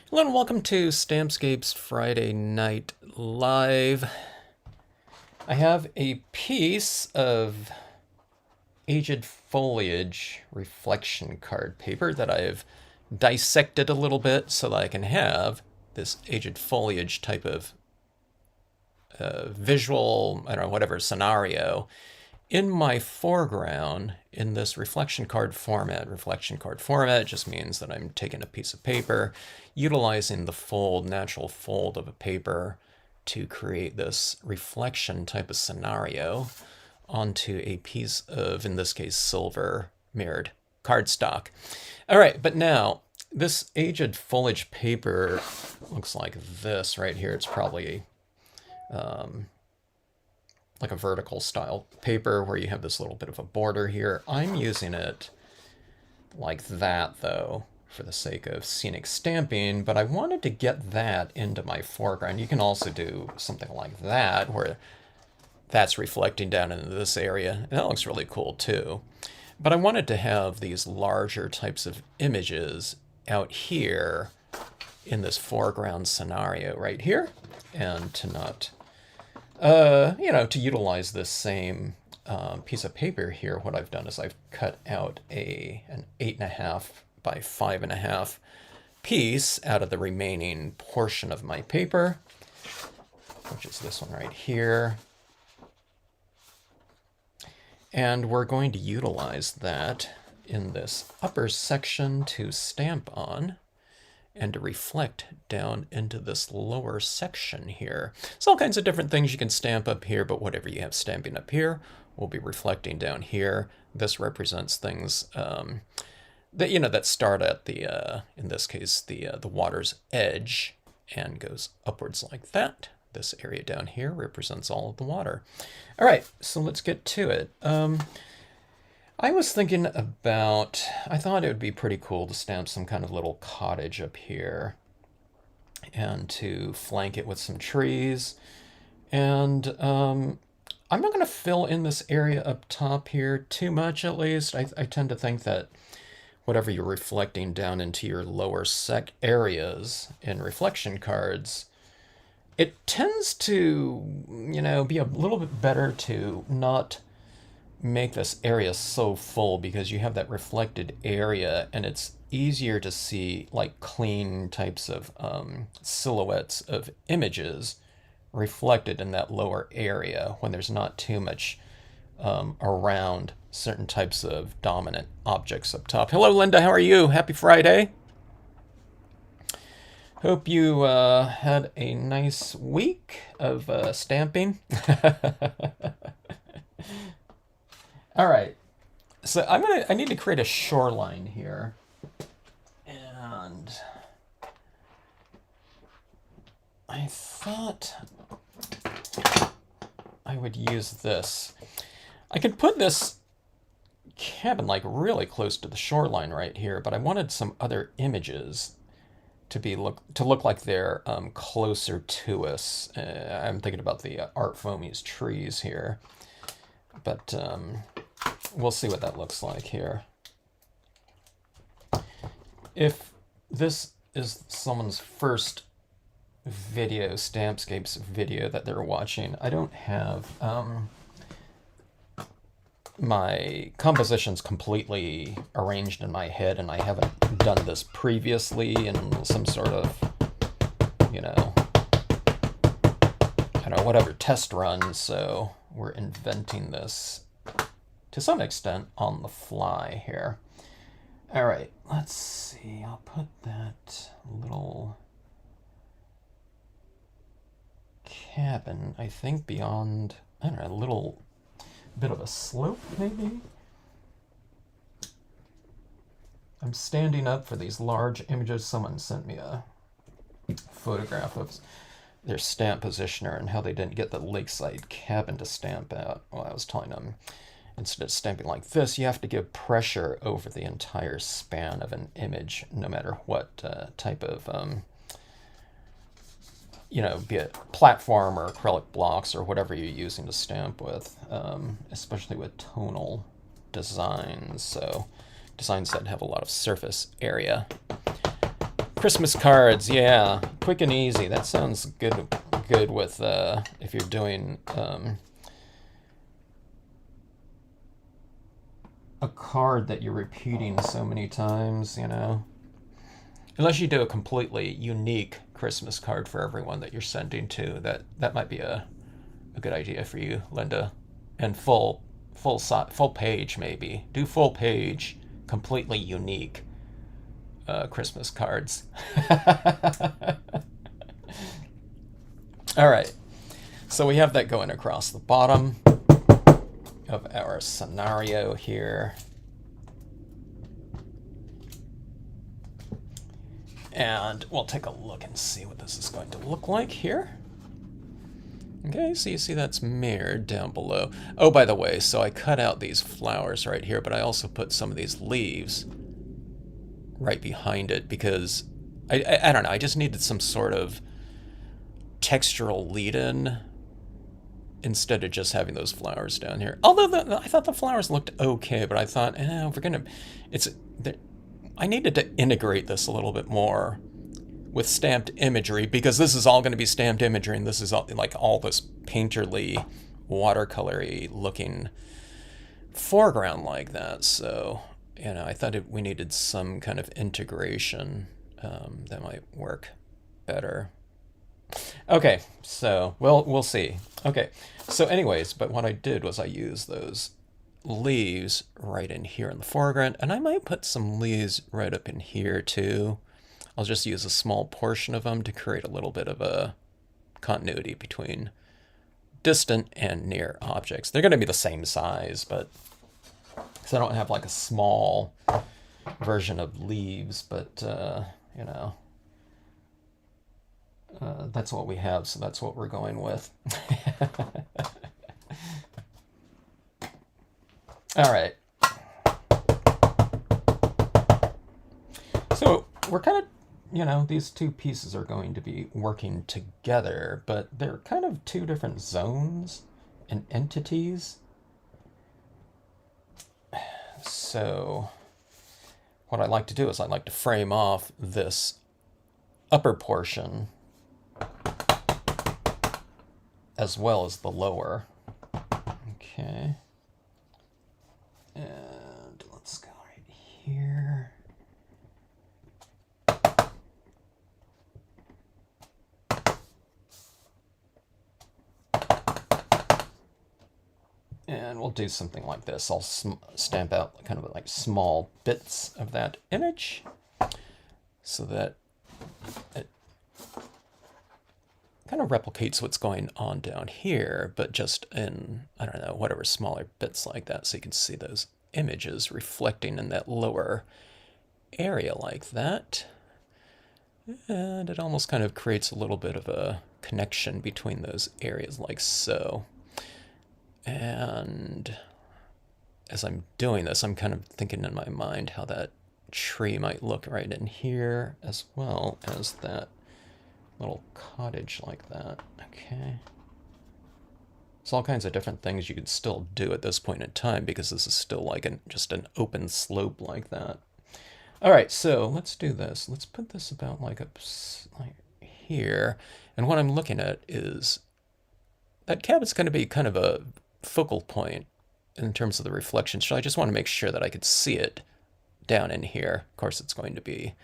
Hello and welcome to Stampscapes Friday Night Live. I have a piece of aged foliage reflection card paper that I've dissected a little bit so that I can have this aged foliage type of visual, I don't know, whatever scenario in my foreground in this reflection card format. Reflection card format just means that I'm taking a piece of paper, utilizing the fold, natural fold of a paper to create this reflection type of scenario onto a piece of, in this case, silver mirrored cardstock. All right, but now this aged foliage paper looks like this right here. It's probably like a vertical style paper where you have this little bit of a border here. I'm using it like that though for the sake of scenic stamping, but I wanted to get that into my foreground. You can also do something like that where that's reflecting down into this area, and that looks really cool too. But I wanted to have these larger types of images out here in this foreground scenario right here, and to not to utilize this same piece of paper here, what I've done is I've cut out an 8.5 by 5.5 piece out of the remaining portion of my paper, which is this one right here. And we're going to utilize that in this upper section to stamp on and to reflect down into this lower section here. So all kinds of different things you can stamp up here, but whatever you have stamping up here will be reflecting down here. This represents things that that start at the in this case the water's edge and goes upwards like that. This area down here represents all of the water. All right, so let's get to it. I was thinking about, I thought it would be pretty cool to stamp some kind of little cottage up here and to flank it with some trees. And I'm not going to fill in this area up top here too much, at least. I tend to think that whatever you're reflecting down into your lower areas in reflection cards, it tends to, be a little bit better to not make this area so full because you have that reflected area and it's easier to see like clean types of silhouettes of images reflected in that lower area when there's not too much around certain types of dominant objects up top. Hello, Linda. How are you? Happy Friday. Hope you had a nice week of stamping. All right, so I need to create a shoreline here, and I thought I would use this. I could put this cabin like really close to the shoreline right here, but I wanted some other images to look like they're closer to us. I'm thinking about the Art Foamy's trees here, but we'll see what that looks like here. If this is someone's first video, Stampscapes video that they're watching, I don't have my compositions completely arranged in my head, and I haven't done this previously in some sort of, I don't know, whatever test run, so we're inventing this to some extent on the fly here. All right, let's see. I'll put that little cabin, I think, beyond, I don't know, a little bit of a slope, maybe? I'm standing up for these large images. Someone sent me a photograph of their stamp positioner and how they didn't get the lakeside cabin to stamp out. Well, I was telling them, instead of stamping like this, you have to give pressure over the entire span of an image, no matter what type of, be it platform or acrylic blocks or whatever you're using to stamp with, especially with tonal designs, so designs that have a lot of surface area. Christmas cards, yeah, quick and easy. That sounds good. Good with if you're doing a card that you're repeating so many times, you know. Unless you do a completely unique Christmas card for everyone that you're sending to, that might be a good idea for you, Linda. And full page maybe. Do full page, completely unique Christmas cards. All right. So we have that going across the bottom of our scenario here. And we'll take a look and see what this is going to look like here. Okay, so you see that's mirrored down below. Oh, by the way, so I cut out these flowers right here, but I also put some of these leaves right behind it because I don't know, I just needed some sort of textural lead-in instead of just having those flowers down here. Although I thought the flowers looked okay, but I thought, if we're gonna, I needed to integrate this a little bit more with stamped imagery because this is all going to be stamped imagery, and this is all this painterly, watercolory looking foreground like that. So, I thought we needed some kind of integration that might work better. Okay, so we'll see. Okay, so anyways, but what I did was I used those leaves right in here in the foreground, and I might put some leaves right up in here too. I'll just use a small portion of them to create a little bit of a continuity between distant and near objects. They're going to be the same size, but because I don't have like a small version of leaves, but that's what we have, so that's what we're going with. All right. So we're kind of, these two pieces are going to be working together, but they're kind of two different zones and entities. So what I like to do is I like to frame off this upper portion as well as the lower. Okay. And let's go right here. And we'll do something like this. I'll stamp out kind of like small bits of that image so that it kind of replicates what's going on down here, but just in, I don't know, whatever smaller bits like that, so you can see those images reflecting in that lower area like that. And it almost kind of creates a little bit of a connection between those areas like so. And as I'm doing this, I'm kind of thinking in my mind how that tree might look right in here, as well as that little cottage like that. Okay. There's all kinds of different things you could still do at this point in time because this is still like just an open slope like that. All right, so let's do this. Let's put this about like here. And what I'm looking at is that cabin's going to be kind of a focal point in terms of the reflection. So I just want to make sure that I could see it down in here. Of course, it's going to be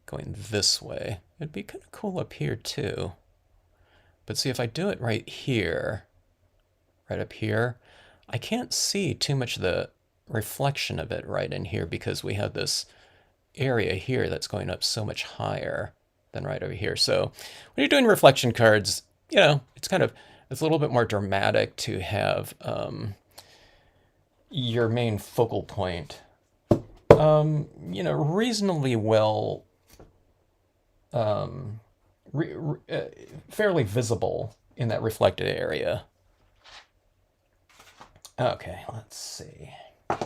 going this way. It'd be kind of cool up here too. But see, if I do it right here, right up here, I can't see too much of the reflection of it right in here because we have this area here that's going up so much higher than right over here. So when you're doing reflection cards, it's a little bit more dramatic to have your main focal point, reasonably well, fairly visible in that reflected area. Okay, let's see. I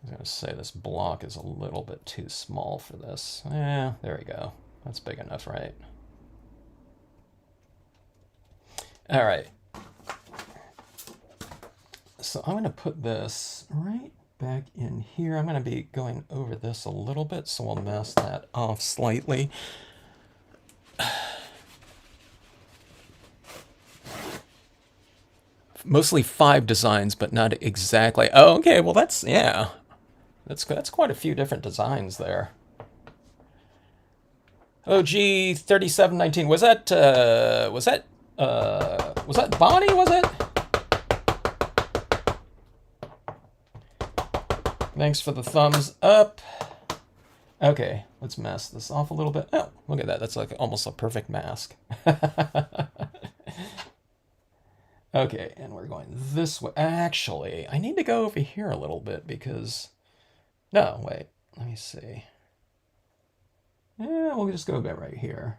was going to say this block is a little bit too small for this. There we go. That's big enough, right? All right. so I'm going to put this right back in here. I'm going to be going over this a little bit, so we'll mask that off slightly. Mostly 5 designs, but not exactly. Oh, okay. Well, yeah. That's quite a few different designs there. OG 3719. Was that Bonnie? Was it? Thanks for the thumbs up. Okay, let's mask this off a little bit. Oh, look at that. That's like almost a perfect mask. Okay, and we're going this way. Actually, I need to go over here a little bit because... No, wait. Let me see. Yeah, we'll just go a bit right here.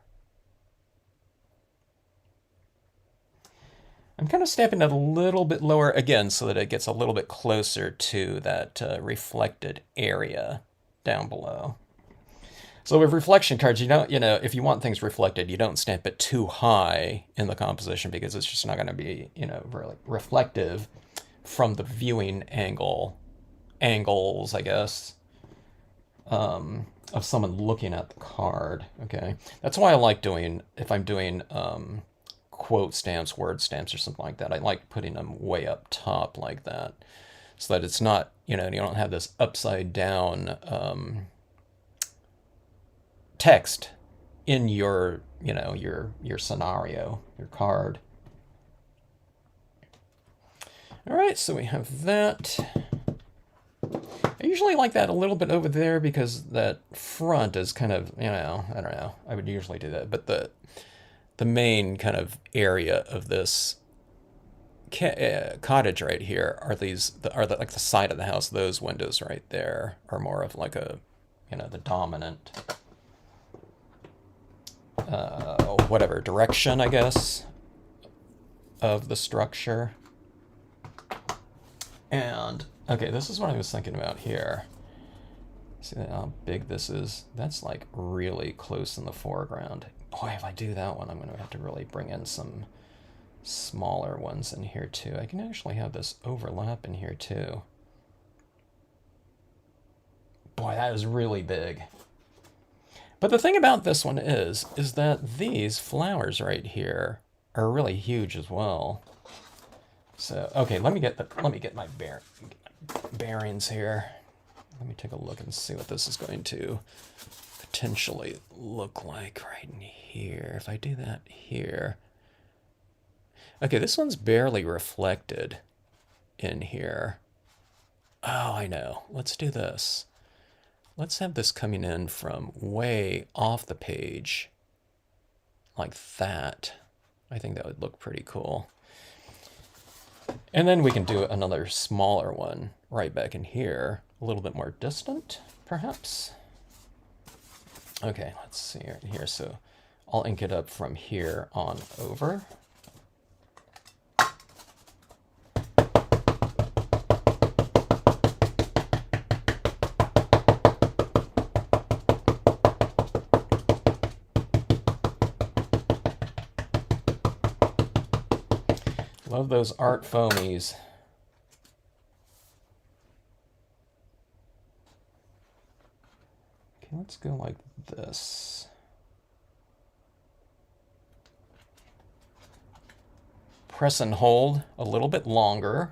I'm kind of stamping it a little bit lower again so that it gets a little bit closer to that reflected area down below. So with reflection cards, if you want things reflected, you don't stamp it too high in the composition because it's just not going to be, really reflective from the viewing angles, I guess, of someone looking at the card. Okay, that's why I like if I'm doing quote stamps, word stamps, or something like that, I like putting them way up top like that, so that it's not, you don't have this upside down text in your scenario, your card. All right, so we have that. I usually like that a little bit over there because that front is kind of, I don't know. I would usually do that, but the main kind of area of this cottage right here are like the side of the house. Those windows right there are more of like the dominant whatever direction, I guess, of the structure. And okay, this is what I was thinking about here. See how big this is? That's like really close in the foreground. Boy, if I do that one, I'm going to have to really bring in some smaller ones in here too. I can actually have this overlap in here too. Boy, that is really big. But the thing about this one is that these flowers right here are really huge as well. So, okay, let me get my bearings here. Let me take a look and see what this is going to potentially look like right in here. If I do that here. Okay, this one's barely reflected in here. Oh, I know. Let's do this. Let's have this coming in from way off the page like that. I think that would look pretty cool. And then we can do another smaller one right back in here, a little bit more distant, perhaps. Okay, let's see right here. So I'll ink it up from here on over. Love those art foamies. Okay, let's go like this. Press and hold a little bit longer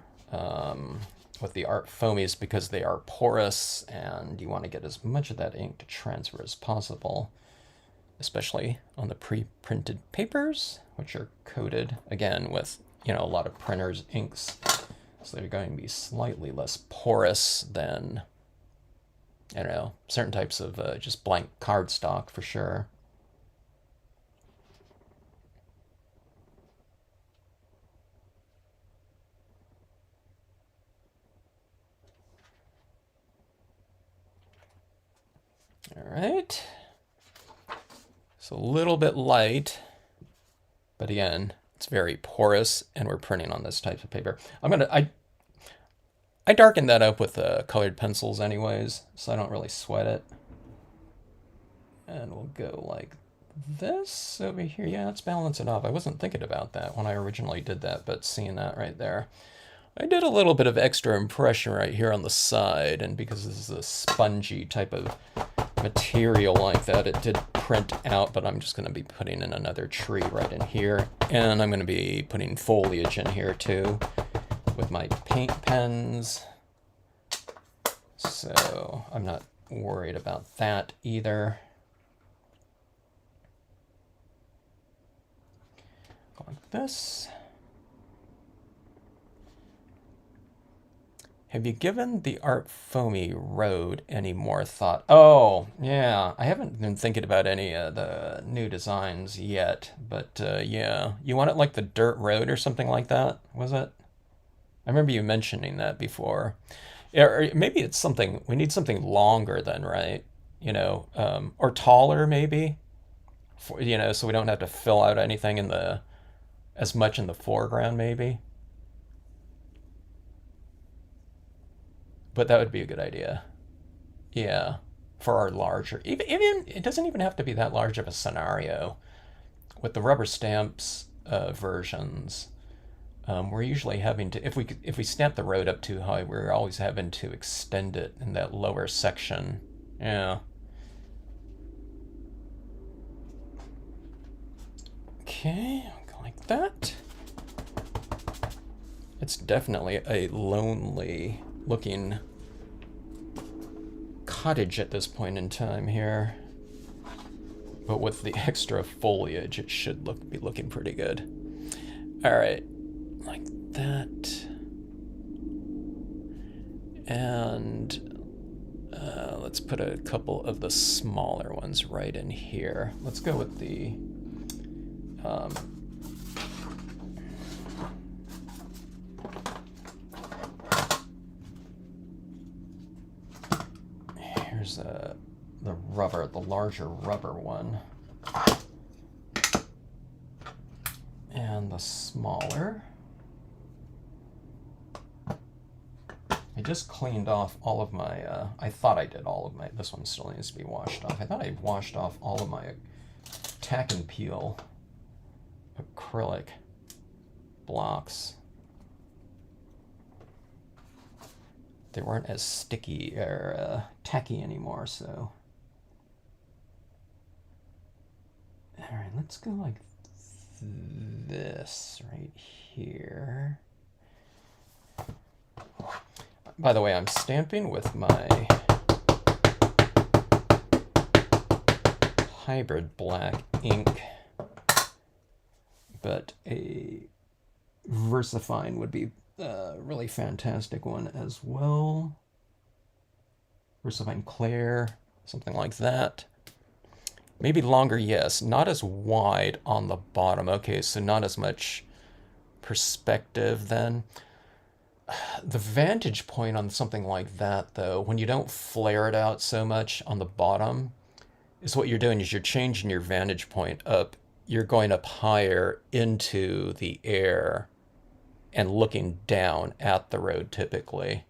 with the art foamies because they are porous and you want to get as much of that ink to transfer as possible, especially on the pre-printed papers, which are coated again with a lot of printers' inks, so they're going to be slightly less porous than, certain types of just blank cardstock for sure. All right. So a little bit light, but again, it's very porous, and we're printing on this type of paper. I darken that up with colored pencils anyways, so I don't really sweat it. And we'll go like this over here. Yeah, let's balance it off. I wasn't thinking about that when I originally did that, but seeing that right there. I did a little bit of extra impression right here on the side, and because this is a spongy type of material like that, it did print out, but I'm just going to be putting in another tree right in here, and I'm going to be putting foliage in here too with my paint pens, so I'm not worried about that either. Go like this. Have you given the Art Foamy road any more thought? Oh, yeah, I haven't been thinking about any of the new designs yet, but yeah. You want it like the dirt road or something like that, was it? I remember you mentioning that before. Yeah, or maybe it's something, we need something longer then, right? You know, or taller maybe, for, you know, so we don't have to fill out anything in the, as much in the foreground maybe. But that would be a good idea. Yeah, for our larger, even it doesn't even have to be that large of a scenario. With the rubber stamps versions, we're usually having to, if we stamp the road up too high, we're always having to extend it in that lower section. Yeah. Okay, go like that. It's definitely a lonely looking cottage at this point in time here. But with the extra foliage, it should be looking pretty good. All right, like that. And let's put a couple of the smaller ones right in here. Let's go with the here's the rubber, the larger rubber one, and the smaller. I just cleaned off all of my, I thought I did all of my, this one still needs to be washed off. I thought I washed off all of my tack and peel acrylic blocks. They weren't as sticky or tacky anymore, so. All right, let's go like this right here. By the way, I'm stamping with my hybrid black ink, but a VersaFine would be a really fantastic one as well. VersaFine Claire, something like that. Maybe longer, yes. Not as wide on the bottom. Okay, so not as much perspective then. The vantage point on something like that, though, when you don't flare it out so much on the bottom, is what you're doing is you're changing your vantage point up. You're going up higher into the air and looking down at the road typically,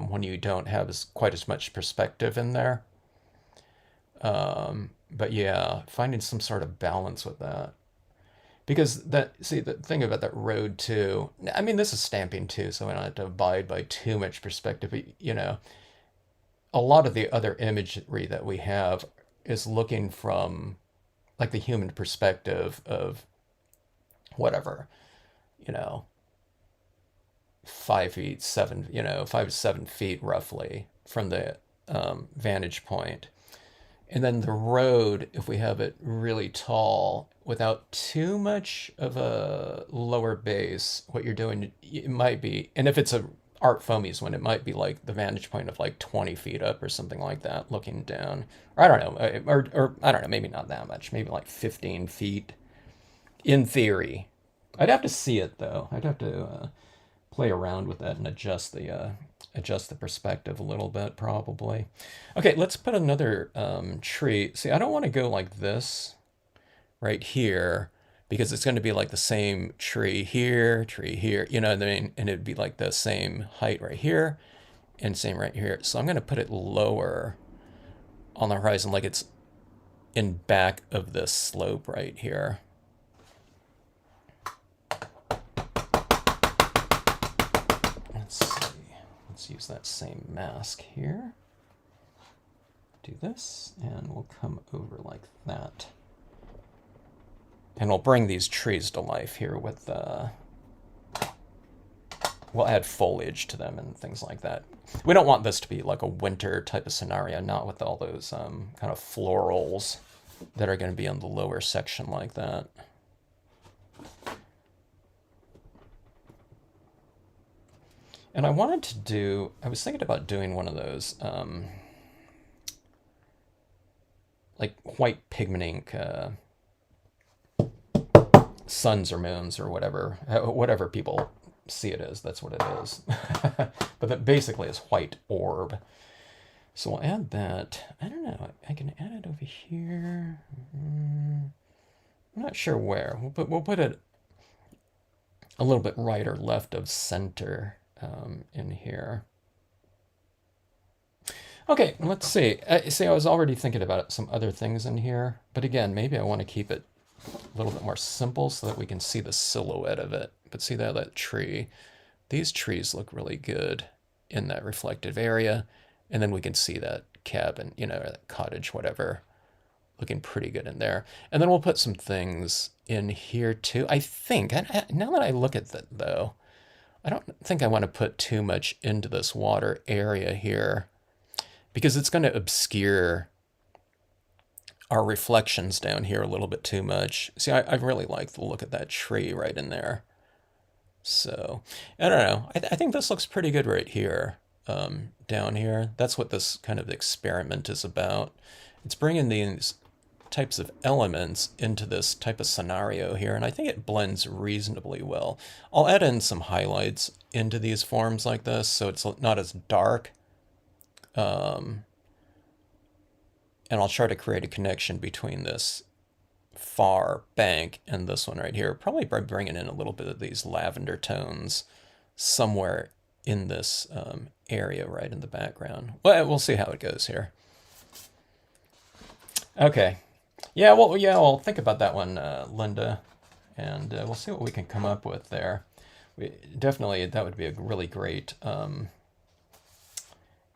when you don't have quite as much perspective in there. But yeah, finding some sort of balance with that. Because see, the thing about that road too, I mean, this is stamping too, so we don't have to abide by too much perspective. But, you know, a lot of the other imagery that we have is looking from like the human perspective of whatever, you know, 5 to 7 feet roughly from the vantage point. And then the road, if we have it really tall, without too much of a lower base, what you're doing, it might be, and if it's a Art Foamies one, it might be like the vantage point of like 20 feet up or something like that, looking down. Or I don't know, or I don't know, maybe not that much, maybe like 15 feet in theory. I'd have to see it though. I'd have to play around with that and adjust the perspective a little bit, probably. Okay, let's put another tree. See, I don't want to go like this right here, because it's going to be like the same tree here, you know what I mean? And it'd be like the same height right here and same right here. So I'm going to put it lower on the horizon, like it's in back of this slope right here. Let's use that same mask here. Do this, and we'll come over like that. And we'll bring these trees to life here with, we'll add foliage to them and things like that. We don't want this to be like a winter type of scenario, not with all those kind of florals that are going to be on the lower section like that. And I wanted to do, I was thinking about doing one of those, like white pigment ink suns or moons or whatever people see it as, that's what it is. But that basically is white orb. So we'll add that. I don't know, I can add it over here. I'm not sure where. We'll put it a little bit right or left of center in here. Okay, let's see. See, I was already thinking about some other things in here, but again, maybe I want to keep it a little bit more simple so that we can see the silhouette of it. But see that tree? These trees look really good in that reflective area, and then we can see that cabin, you know, or that cottage, whatever, looking pretty good in there. And then we'll put some things in here too. I think, now that I look at that though, I don't think I want to put too much into this water area here because it's going to obscure our reflections down here a little bit too much. See, I really like the look of that tree right in there. So, I don't know. I think this looks pretty good right here, down here. That's what this kind of experiment is about. It's bringing these types of elements into this type of scenario here, and I think it blends reasonably well. I'll add in some highlights into these forms like this so it's not as dark. And I'll try to create a connection between this far bank and this one right here, probably by bringing in a little bit of these lavender tones somewhere in this area right in the background. Well, we'll see how it goes here. Okay. Yeah, well, think about that one, Linda, and we'll see what we can come up with there. Definitely, that would be a really great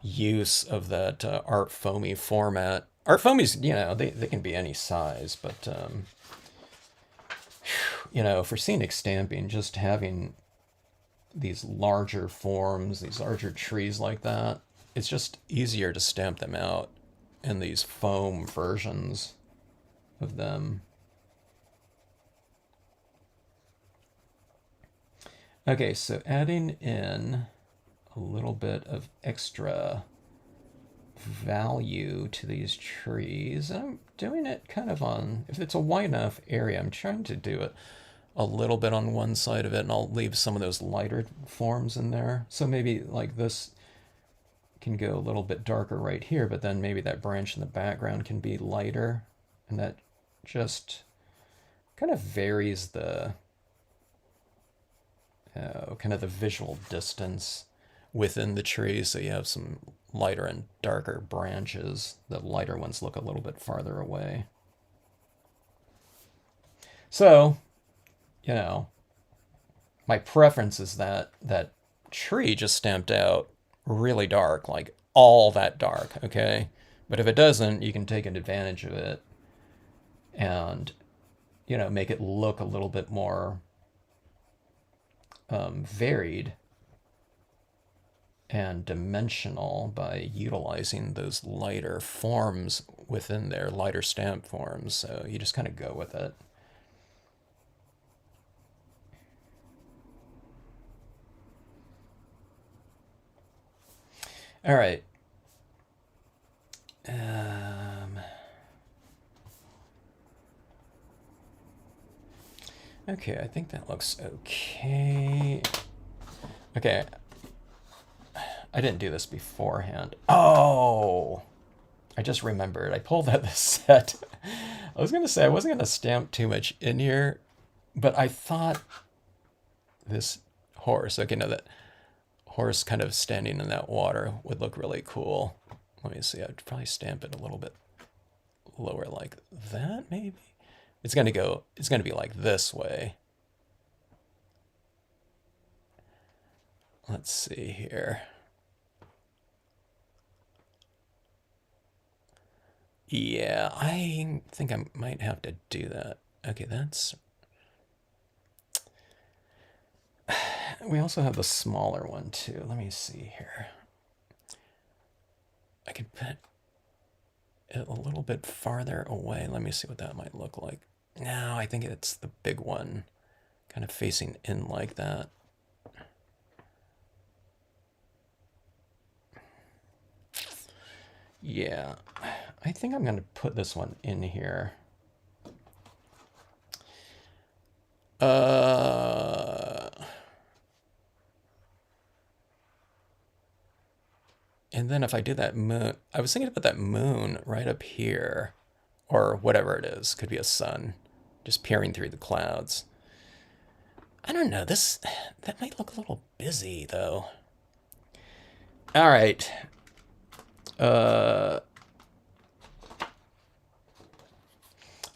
use of that art foamy format. Art foamies, you know, they can be any size, but you know, for scenic stamping, just having these larger forms, these larger trees like that, it's just easier to stamp them out in these foam versions of them. Okay, so adding in a little bit of extra value to these trees. I'm doing it kind of on, if it's a wide enough area, I'm trying to do it a little bit on one side of it, and I'll leave some of those lighter forms in there. So maybe like this can go a little bit darker right here, but then maybe that branch in the background can be lighter, and that just kind of varies the kind of the visual distance within the tree, so you have some lighter and darker branches. The lighter ones look a little bit farther away. So, you know, my preference is that that tree just stamped out really dark, like all that dark, okay? But if it doesn't, you can take advantage of it and, you know, make it look a little bit more varied and dimensional by utilizing those lighter forms within there, lighter stamp forms. So you just kind of go with it. All right. Okay, I think that looks okay. Okay. I didn't do this beforehand. Oh! I just remembered. I pulled out the set. I was going to say I wasn't going to stamp too much in here, but I thought this horse, okay, no, that horse kind of standing in that water would look really cool. Let me see. I'd probably stamp it a little bit lower like that, maybe. It's going to be like this way. Let's see here. Yeah, I think I might have to do that. Okay, that's... We also have the smaller one too. Let me see here. I could put it a little bit farther away. Let me see what that might look like. No, I think it's the big one, kind of facing in like that. Yeah, I think I'm going to put this one in here. And then if I do that moon, I was thinking about that moon right up here, or whatever it is. Could be a sun, just peering through the clouds. I don't know. That might look a little busy though. All right.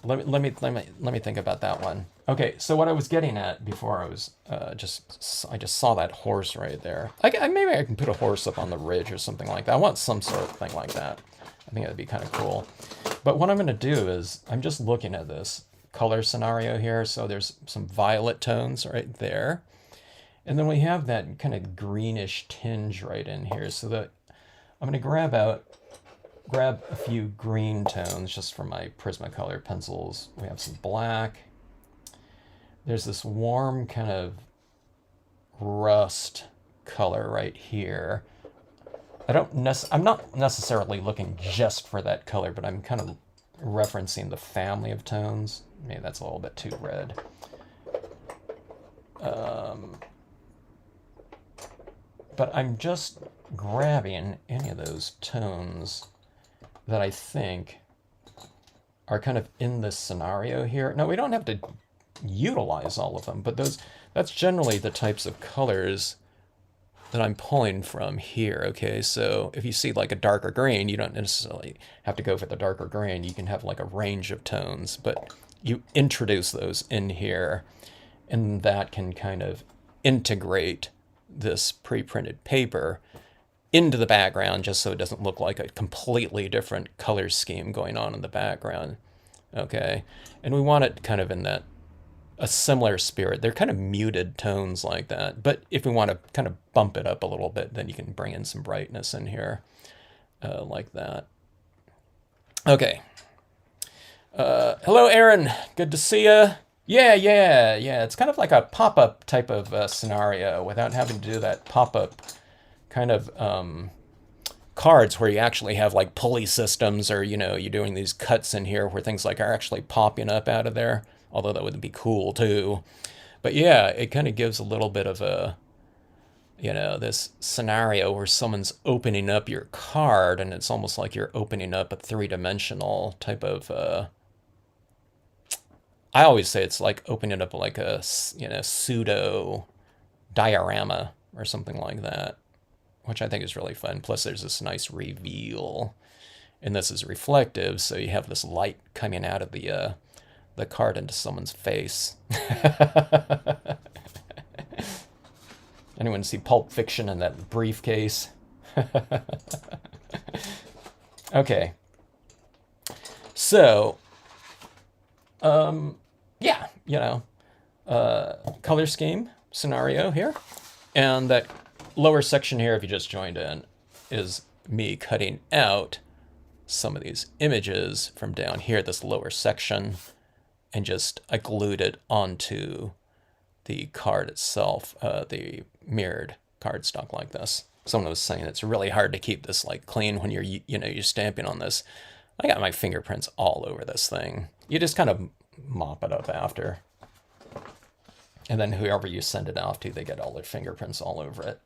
Let me think about that one. Okay, so what I was getting at before I was I just saw that horse right there. Maybe I can put a horse up on the ridge or something like that. I want some sort of thing like that. I think that'd be kind of cool. But what I'm going to do is I'm just looking at this color scenario here. So there's some violet tones right there. And then we have that kind of greenish tinge right in here. So that I'm going to grab a few green tones just from my Prismacolor pencils. We have some black. There's this warm kind of rust color right here. I'm not necessarily looking just for that color, but I'm kind of referencing the family of tones. Maybe that's a little bit too red. But I'm just grabbing any of those tones that I think are kind of in this scenario here. Now, we don't have to utilize all of them, but that's generally the types of colors that I'm pulling from here, okay? So if you see like a darker green, you don't necessarily have to go for the darker green. You can have like a range of tones, but you introduce those in here, and that can kind of integrate this pre-printed paper into the background just so it doesn't look like a completely different color scheme going on in the background, okay? And we want it kind of in a similar spirit. They're kind of muted tones like that, but if we want to kind of bump it up a little bit, then you can bring in some brightness in here like that. Okay. Hello, Aaron. Good to see you. Yeah. It's kind of like a pop-up type of scenario without having to do that pop-up kind of cards where you actually have like pulley systems, or you're doing these cuts in here where things like are actually popping up out of there, although that would be cool too. But yeah, it kind of gives a little bit of a this scenario where someone's opening up your card, and it's almost like you're opening up a three-dimensional type of I always say it's like opening up like a pseudo diorama or something like that, which I think is really fun. Plus there's this nice reveal, and this is reflective, so you have this light coming out of the card into someone's face. Anyone see Pulp Fiction in that briefcase? Okay. So, yeah, color scheme scenario here. And that lower section here, if you just joined in, is me cutting out some of these images from down here, this lower section, and I glued it onto the card itself, the mirrored cardstock like this. Someone was saying it's really hard to keep this like clean when you're stamping on this. I got my fingerprints all over this thing. You just kind of mop it up after. And then whoever you send it off to, they get all their fingerprints all over it.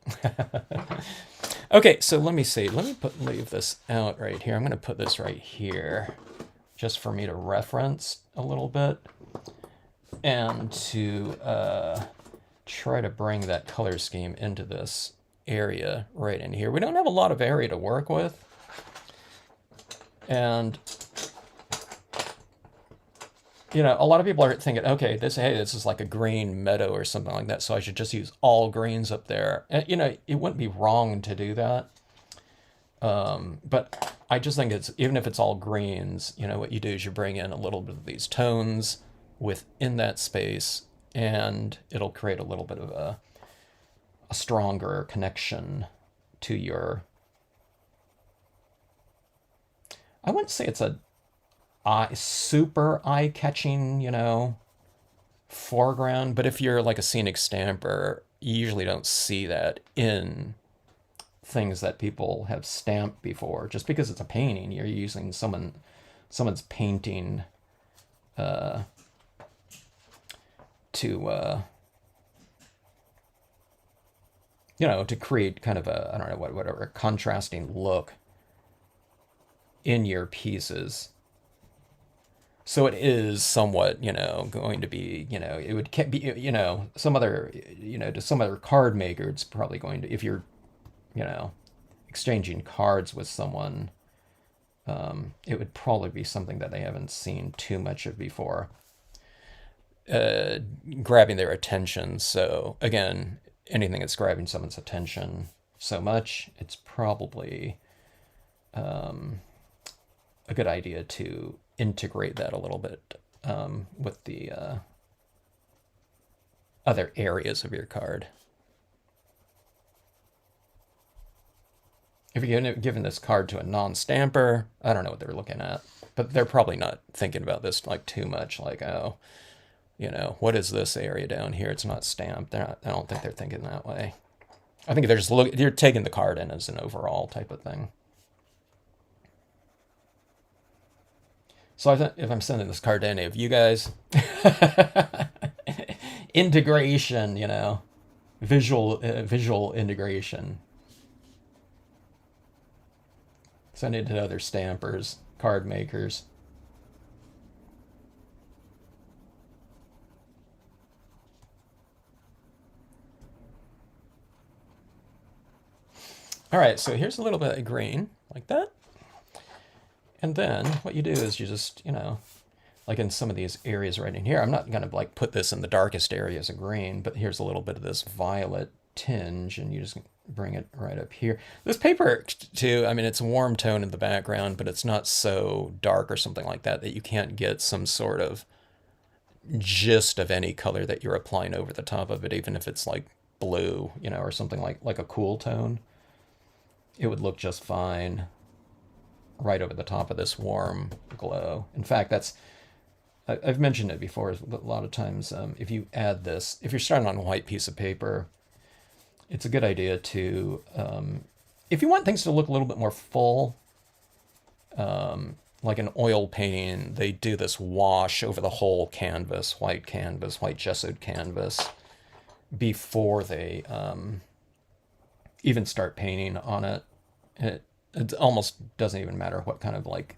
Okay, so let me see. Let me leave this out right here. I'm going to put this right here just for me to reference a little bit and to try to bring that color scheme into this area right in here. We don't have a lot of area to work with. And a lot of people are thinking, okay, this is like a green meadow or something like that, so I should just use all greens up there. And, it wouldn't be wrong to do that. But I just think it's, even if it's all greens, you know, what you do is you bring in a little bit of these tones within that space, and it'll create a little bit of a stronger connection to your, I wouldn't say it's a super eye-catching, you know, foreground, but if you're like a scenic stamper, you usually don't see that in things that people have stamped before. Just because it's a painting, you're using someone's painting to you know, to create kind of a, I don't know, whatever, a contrasting look in your pieces. So it is somewhat, you know, going to be, you know, it would be, you know, some other, you know, to some other card maker, it's probably going to, if you're, you know, exchanging cards with someone, it would probably be something that they haven't seen too much of before, grabbing their attention. So again, anything that's grabbing someone's attention so much, it's probably a good idea to integrate that a little bit with the other areas of your card. If you're giving this card to a non-stamper, I don't know what they're looking at, but they're probably not thinking about this like too much, like, oh, you know, what is this area down here? It's not stamped. They're not, I don't think they're thinking that way. I think they're just you're taking the card in as an overall type of thing. So if I'm sending this card to any of you guys, integration, you know, visual integration. Send it to other stampers, card makers. All right, so here's a little bit of green, like that. And then what you do is you just, you know, like in some of these areas right in here, I'm not going to like put this in the darkest areas of green, but here's a little bit of this violet tinge, and you just bring it right up here. This paper too, I mean, it's a warm tone in the background, but it's not so dark or something like that that you can't get some sort of gist of any color that you're applying over the top of it, even if it's like blue, you know, or something like a cool tone. It would look just fine right over the top of this warm glow. In fact, I've mentioned it before a lot of times. If you add this, if you're starting on a white piece of paper, it's a good idea to, if you want things to look a little bit more full, like an oil painting, they do this wash over the whole canvas, white gessoed canvas, before they even start painting on it. It almost doesn't even matter what kind of like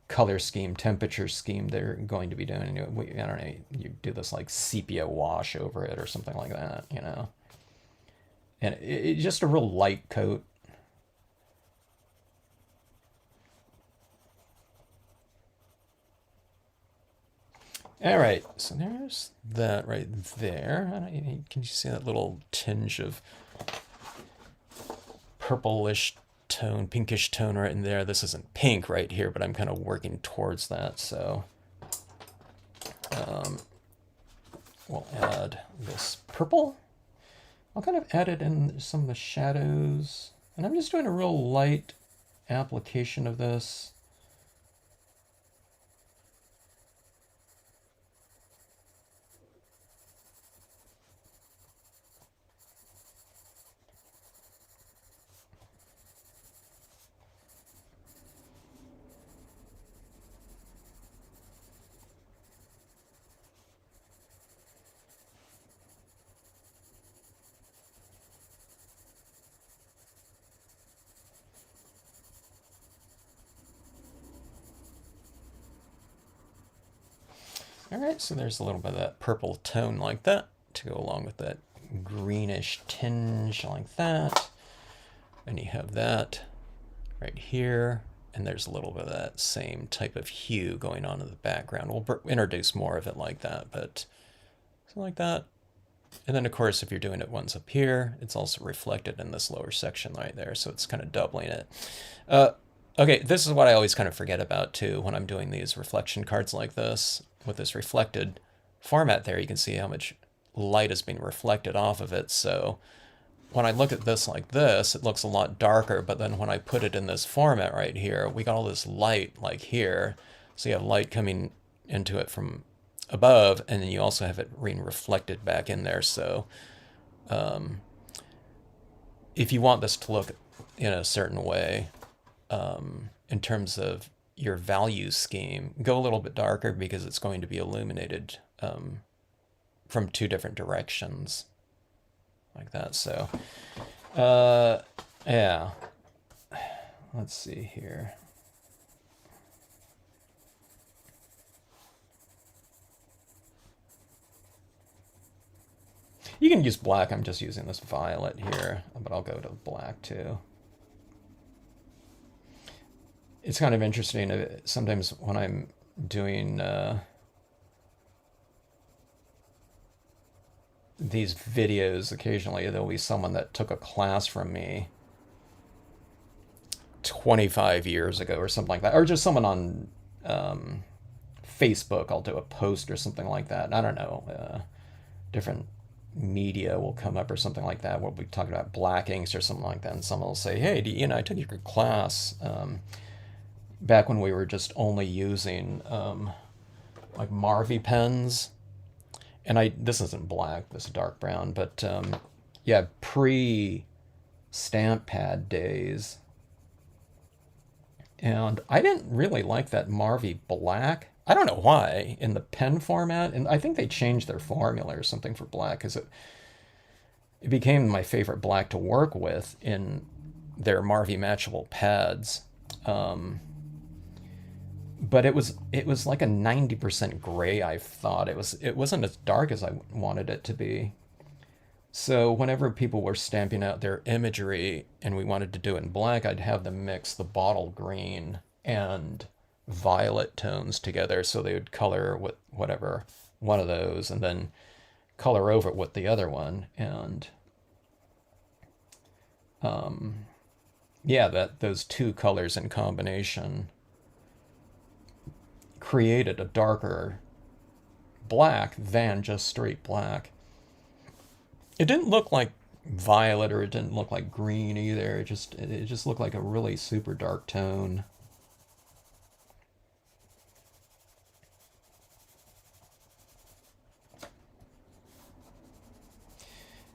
color scheme, temperature scheme they're going to be doing. I don't know, you do this like sepia wash over it or something like that, you know. And it's just a real light coat. All right, so there's that right there. Can you see that little tinge of purplish tone, pinkish tone right in there? This isn't pink right here, but I'm kind of working towards that. So we'll add this purple. I'll kind of add it in some of the shadows. And I'm just doing a real light application of this. All right, so there's a little bit of that purple tone like that to go along with that greenish tinge like that. And you have that right here, and there's a little bit of that same type of hue going on in the background. We'll introduce more of it like that, but something like that. And then, of course, if you're doing it once up here, it's also reflected in this lower section right there. So it's kind of doubling it. Okay, this is what I always kind of forget about, too, when I'm doing these reflection cards like this. With this reflected format there, you can see how much light is being reflected off of it. So when I look at this like this, it looks a lot darker. But then when I put it in this format right here, we got all this light like here. So you have light coming into it from above, and then you also have it being reflected back in there. So if you want this to look in a certain way, in terms of your value scheme, go a little bit darker because it's going to be illuminated from two different directions like that. So yeah, let's see here. You can use black. I'm just using this violet here, but I'll go to black too. It's kind of interesting. Sometimes when I'm doing these videos, occasionally there'll be someone that took a class from me 25 years ago or something like that, or just someone on Facebook. I'll do a post or something like that. I don't know. Different media will come up or something like that. We'll be talking about black inks or something like that, and someone will say, "Hey, I took your class back when we were just only using like Marvy pens." And this isn't black, this is dark brown, but yeah, pre-stamp pad days. And I didn't really like that Marvy black. I don't know why in the pen format, and I think they changed their formula or something for black because it became my favorite black to work with in their Marvy matchable pads. But it was like a 90% gray. I thought it wasn't as dark as I wanted it to be. So whenever people were stamping out their imagery and we wanted to do it in black, I'd have them mix the bottle green and violet tones together, so they would color with whatever one of those and then color over it with the other one. And yeah, those two colors in combination created a darker black than just straight black. It didn't look like violet or it didn't look like green either. It just looked like a really super dark tone.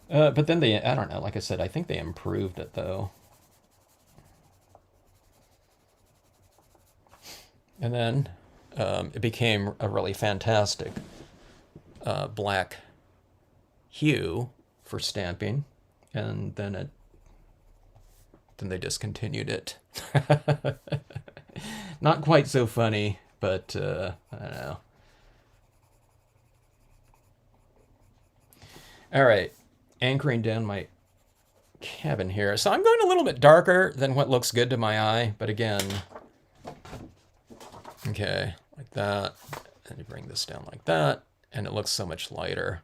But then I don't know, like I said, I think they improved it though. And then it became a really fantastic black hue for stamping, and then they discontinued it. Not quite so funny, but I don't know. All right, anchoring down my cabin here. So I'm going a little bit darker than what looks good to my eye, but again, okay, like that. And you bring this down like that, and it looks so much lighter.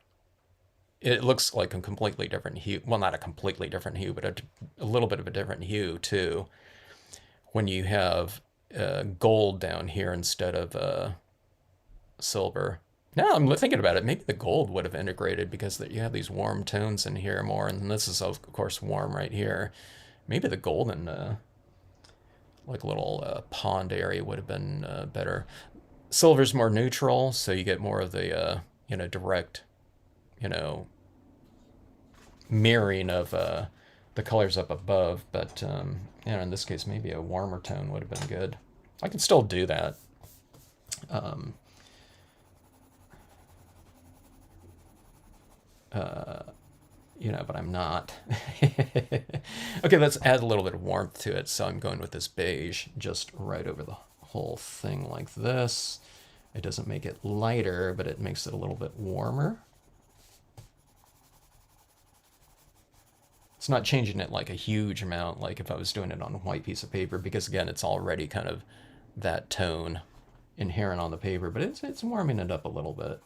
It looks like a completely different hue. Well, not a completely different hue, but a little bit of a different hue too. When you have gold down here instead of silver. Now I'm thinking about it, maybe the gold would have integrated because you have these warm tones in here more, and this is of course warm right here. Maybe the golden like a little pond area would have been better. Silver's more neutral, so you get more of the direct, mirroring of the colors up above. But in this case, maybe a warmer tone would have been good. I can still do that. But I'm not. Okay, let's add a little bit of warmth to it. So I'm going with this beige just right over the whole thing like this. It doesn't make it lighter, but it makes it a little bit warmer. It's not changing it like a huge amount, like if I was doing it on a white piece of paper, because again, it's already kind of that tone inherent on the paper, but it's warming it up a little bit.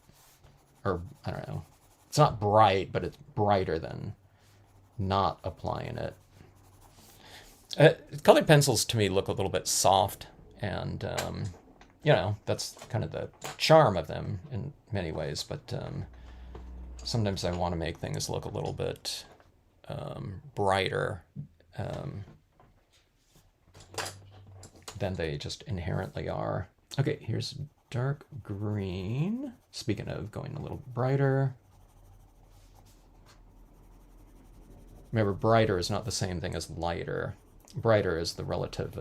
Or, I don't know. It's not bright, but it's brighter than not applying it. Colored pencils to me look a little bit soft, and you know, that's kind of the charm of them in many ways, but sometimes I want to make things look a little bit brighter than they just inherently are. Okay, here's dark green. Speaking of going a little brighter. Remember, brighter is not the same thing as lighter. Brighter is the relative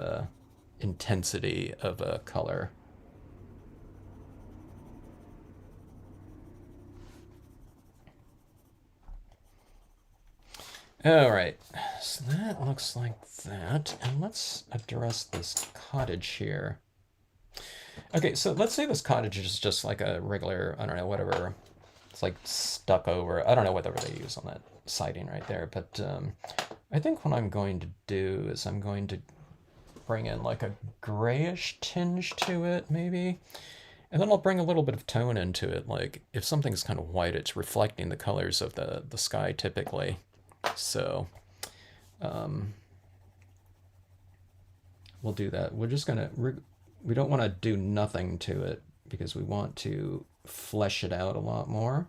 intensity of a color. All right, so that looks like that. And let's address this cottage here. Okay, so let's say this cottage is just like a regular, I don't know, whatever. It's like stuck over. I don't know whatever they use on that siding right there. But I think what I'm going to do is I'm going to bring in like a grayish tinge to it, maybe. And then I'll bring a little bit of tone into it. Like if something's kind of white, it's reflecting the colors of the sky typically. So we'll do that. We're just gonna, we don't want to do nothing to it because we want to flesh it out a lot more.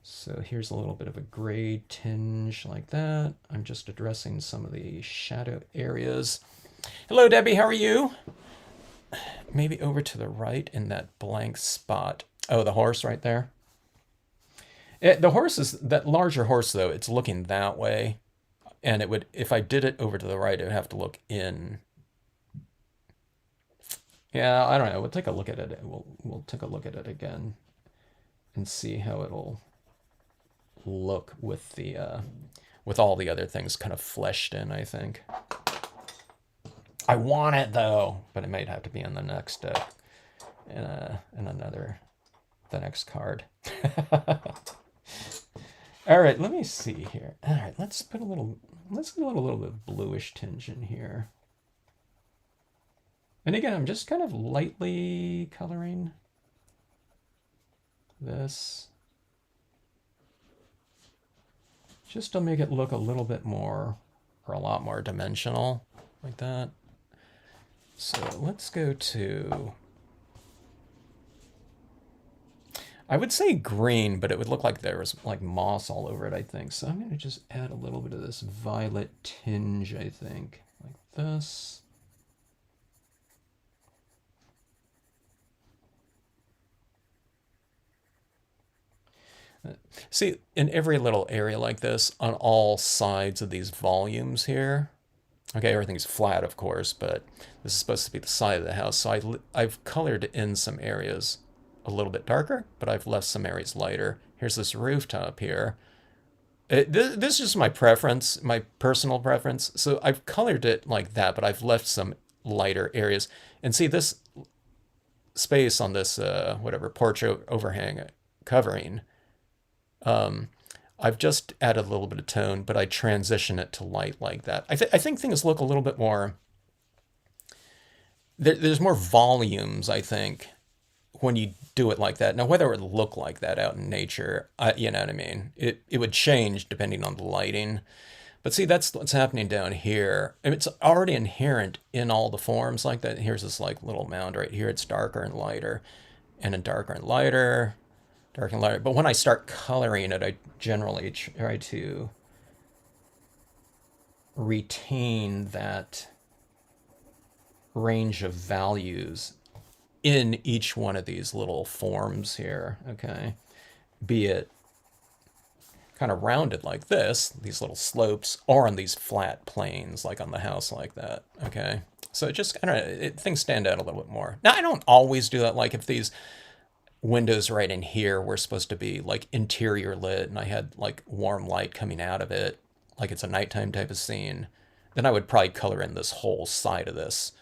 So here's a little bit of a gray tinge like that. I'm just addressing some of the shadow areas. Hello, Debbie, how are you? Maybe over to the right in that blank spot. Oh, the horse right there. The horse is, that larger horse though, it's looking that way. And it would, if I did it over to the right, it would have to look in. Yeah, I don't know. We'll take a look at it. We'll take a look at it again and see how it'll look with the with all the other things kind of fleshed in, I think. I want it though, but it might have to be in the next in another, the next card. All right, let me see here. All right, let's put a little bit of bluish tinge in here. And again, I'm just kind of lightly coloring this just to make it look a little bit more, or a lot more dimensional, like that. So let's go to, I would say green, but it would look like there was like moss all over it, I think. So I'm going to just add a little bit of this violet tinge, I think, like this. See, in every little area like this, on all sides of these volumes here, okay, everything's flat, of course, but this is supposed to be the side of the house. So I've colored in some areas a little bit darker, but I've left some areas lighter. Here's this rooftop here. This is just my preference, my personal preference. So I've colored it like that, but I've left some lighter areas. And see this space on this, whatever, porch overhang covering, I've just added a little bit of tone, but I transition it to light like that. I think things look a little bit more, there's more volumes, I think, when you do it like that. Now, whether it would look like that out in nature, you know what I mean? It would change depending on the lighting. But see, that's what's happening down here. And it's already inherent in all the forms like that. Here's this like little mound right here. It's darker and lighter, and then darker and lighter, dark and lighter. But when I start coloring it, I generally try to retain that range of values in each one of these little forms here, okay? Be it kind of rounded like this, these little slopes, or on these flat planes, like on the house like that, okay? So it just, I don't know, things stand out a little bit more. Now, I don't always do that. Like if these windows right in here were supposed to be like interior lit and I had like warm light coming out of it, like it's a nighttime type of scene, then I would probably color in this whole side of this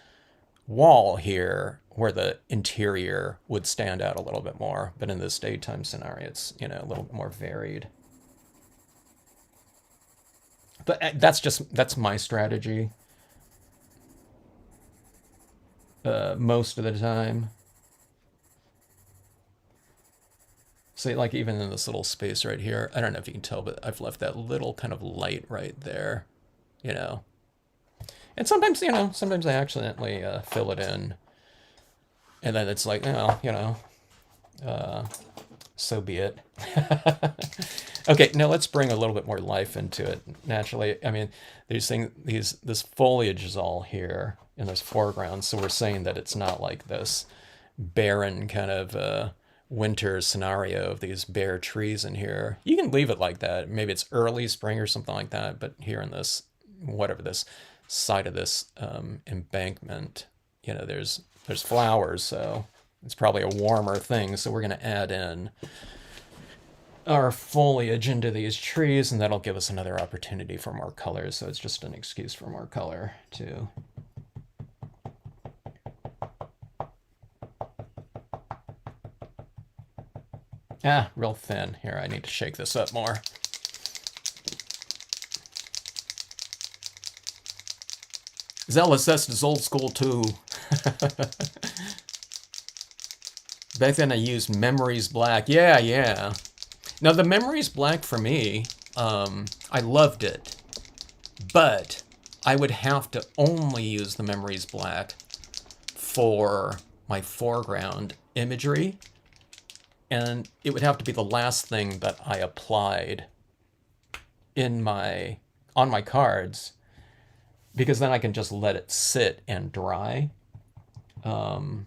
wall here where the interior would stand out a little bit more. But in this daytime scenario, it's, you know, a little bit more varied. But that's my strategy most of the time. See, like even in this little space right here, I don't know if you can tell, but I've left that little kind of light right there, you know. And sometimes, sometimes I accidentally fill it in. And then it's like, so be it. Okay, now let's bring a little bit more life into it. Naturally, I mean, this foliage is all here in this foreground, so we're saying that it's not like this barren kind of winter scenario of these bare trees in here. You can leave it like that. Maybe it's early spring or something like that, but here in this, whatever this side of this embankment, there's flowers, so it's probably a warmer thing. So we're going to add in our foliage into these trees, and that'll give us another opportunity for more colors. So it's just an excuse for more color too. Real thin. Here, I need to shake this up more. Zealous is old school too. Back then I used Memories Black. Yeah. Now the Memories Black for me, I loved it. But I would have to only use the Memories Black for my foreground imagery. And it would have to be the last thing that I applied on my cards, because then I can just let it sit and dry. For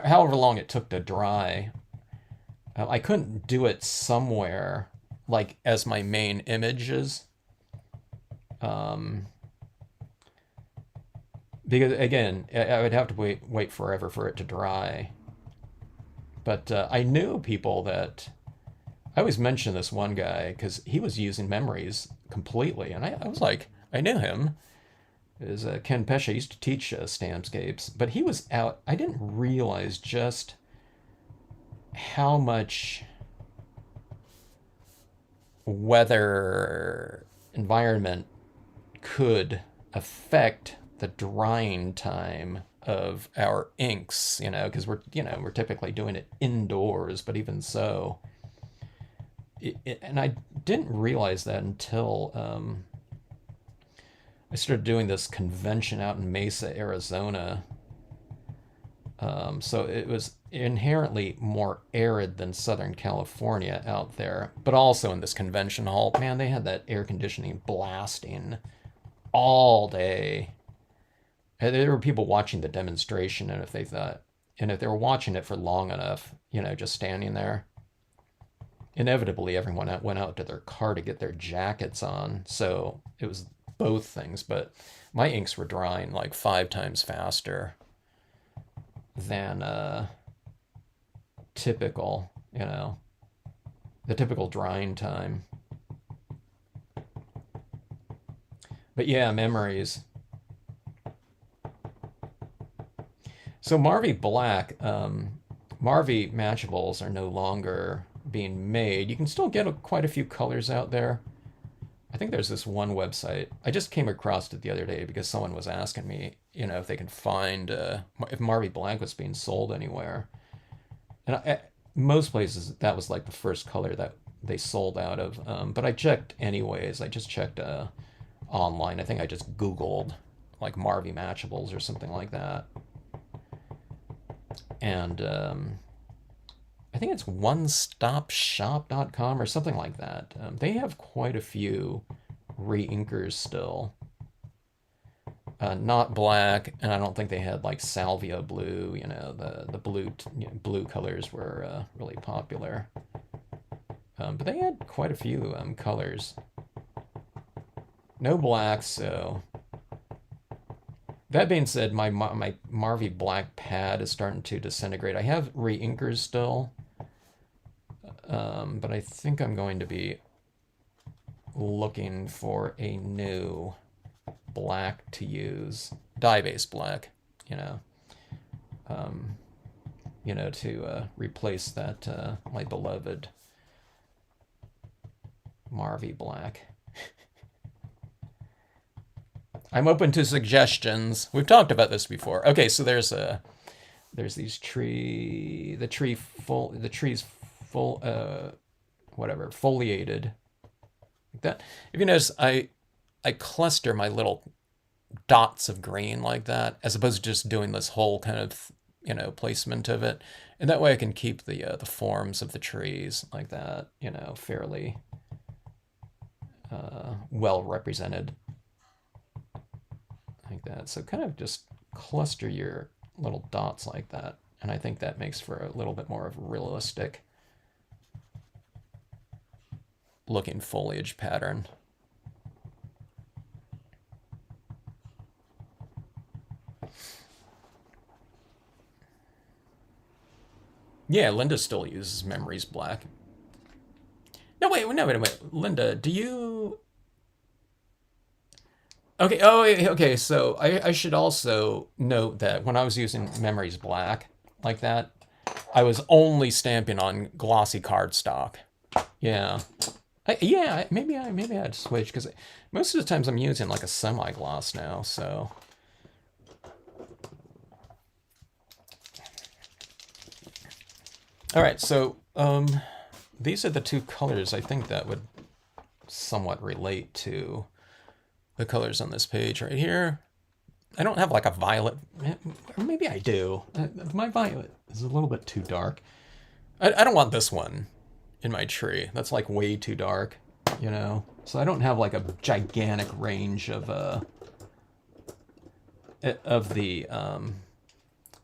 however long it took to dry, I couldn't do it somewhere like as my main images. Because again, I would have to wait forever for it to dry. But I knew people that, I always mention this one guy because he was using Memories completely, and I was like, I knew him. It was Ken Pesha. Used to teach Stampscapes, but he was out. I didn't realize just how much weather environment could affect the drying time of our inks, because we're typically doing it indoors, but even so, and I didn't realize that until I started doing this convention out in Mesa, Arizona. So it was inherently more arid than Southern California out there, but also in this convention hall, man, they had that air conditioning blasting all day. There were people watching the demonstration, and if they were watching it for long enough, just standing there, inevitably everyone went out to their car to get their jackets on. So it was both things, but my inks were drying like 5 times faster than typical, the typical drying time. But yeah, Memories. So Marvy Black, Marvy matchables are no longer being made. You can still get quite a few colors out there. I think there's this one website. I just came across it the other day because someone was asking me, if they can find, if Marvy Black was being sold anywhere. And most places, that was like the first color that they sold out of. But I checked anyways. I just checked online. I think I just Googled like Marvy matchables or something like that. And I think it's onestopshop.com or something like that. They have quite a few re-inkers still. Not black, and I don't think they had like salvia blue. The blue colors were really popular. But they had quite a few colors. No blacks, so. That being said, my Marvy Black pad is starting to disintegrate. I have re-inkers still, but I think I'm going to be looking for a new black to use, dye-based black, to replace that my beloved Marvy Black. I'm open to suggestions. We've talked about this before. Okay, so there's there's these the tree's full, whatever, foliated, like that. If you notice, I cluster my little dots of green like that, as opposed to just doing this whole kind of, placement of it. And that way I can keep the forms of the trees like that, fairly well represented like that. So kind of just cluster your little dots like that. And I think that makes for a little bit more of a realistic looking foliage pattern. Yeah, Linda still uses Memories Black. No, wait. Linda, do you... Okay, oh, okay, so I should also note that when I was using Memories Black like that, I was only stamping on glossy cardstock. Yeah. Yeah, maybe I'd switch, because most of the times I'm using like a semi-gloss now, so... All right, so these are the two colors I think that would somewhat relate to the colors on this page right here. I don't have like a violet, or maybe I do. My violet is a little bit too dark. I don't want this one in my tree. That's like way too dark, So I don't have like a gigantic range of the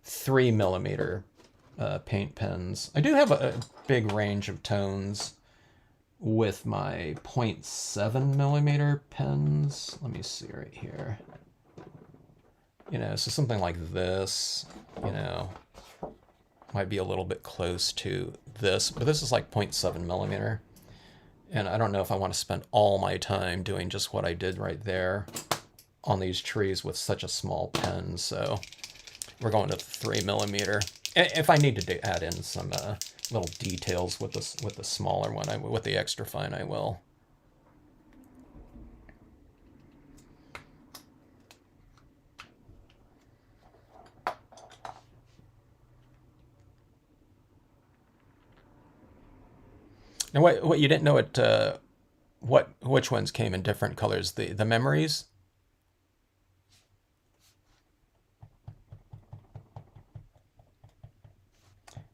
3mm paint pens. I do have a big range of tones with my 0.7mm pens. Let me see right here. So something like this, might be a little bit close to this, but this is like 0.7mm. And I don't know if I want to spend all my time doing just what I did right there on these trees with such a small pen, so we're going to 3mm. If I need to add in some little details with the smaller one, with the extra fine, I will. Now, what you didn't know which ones came in different colors? The memories.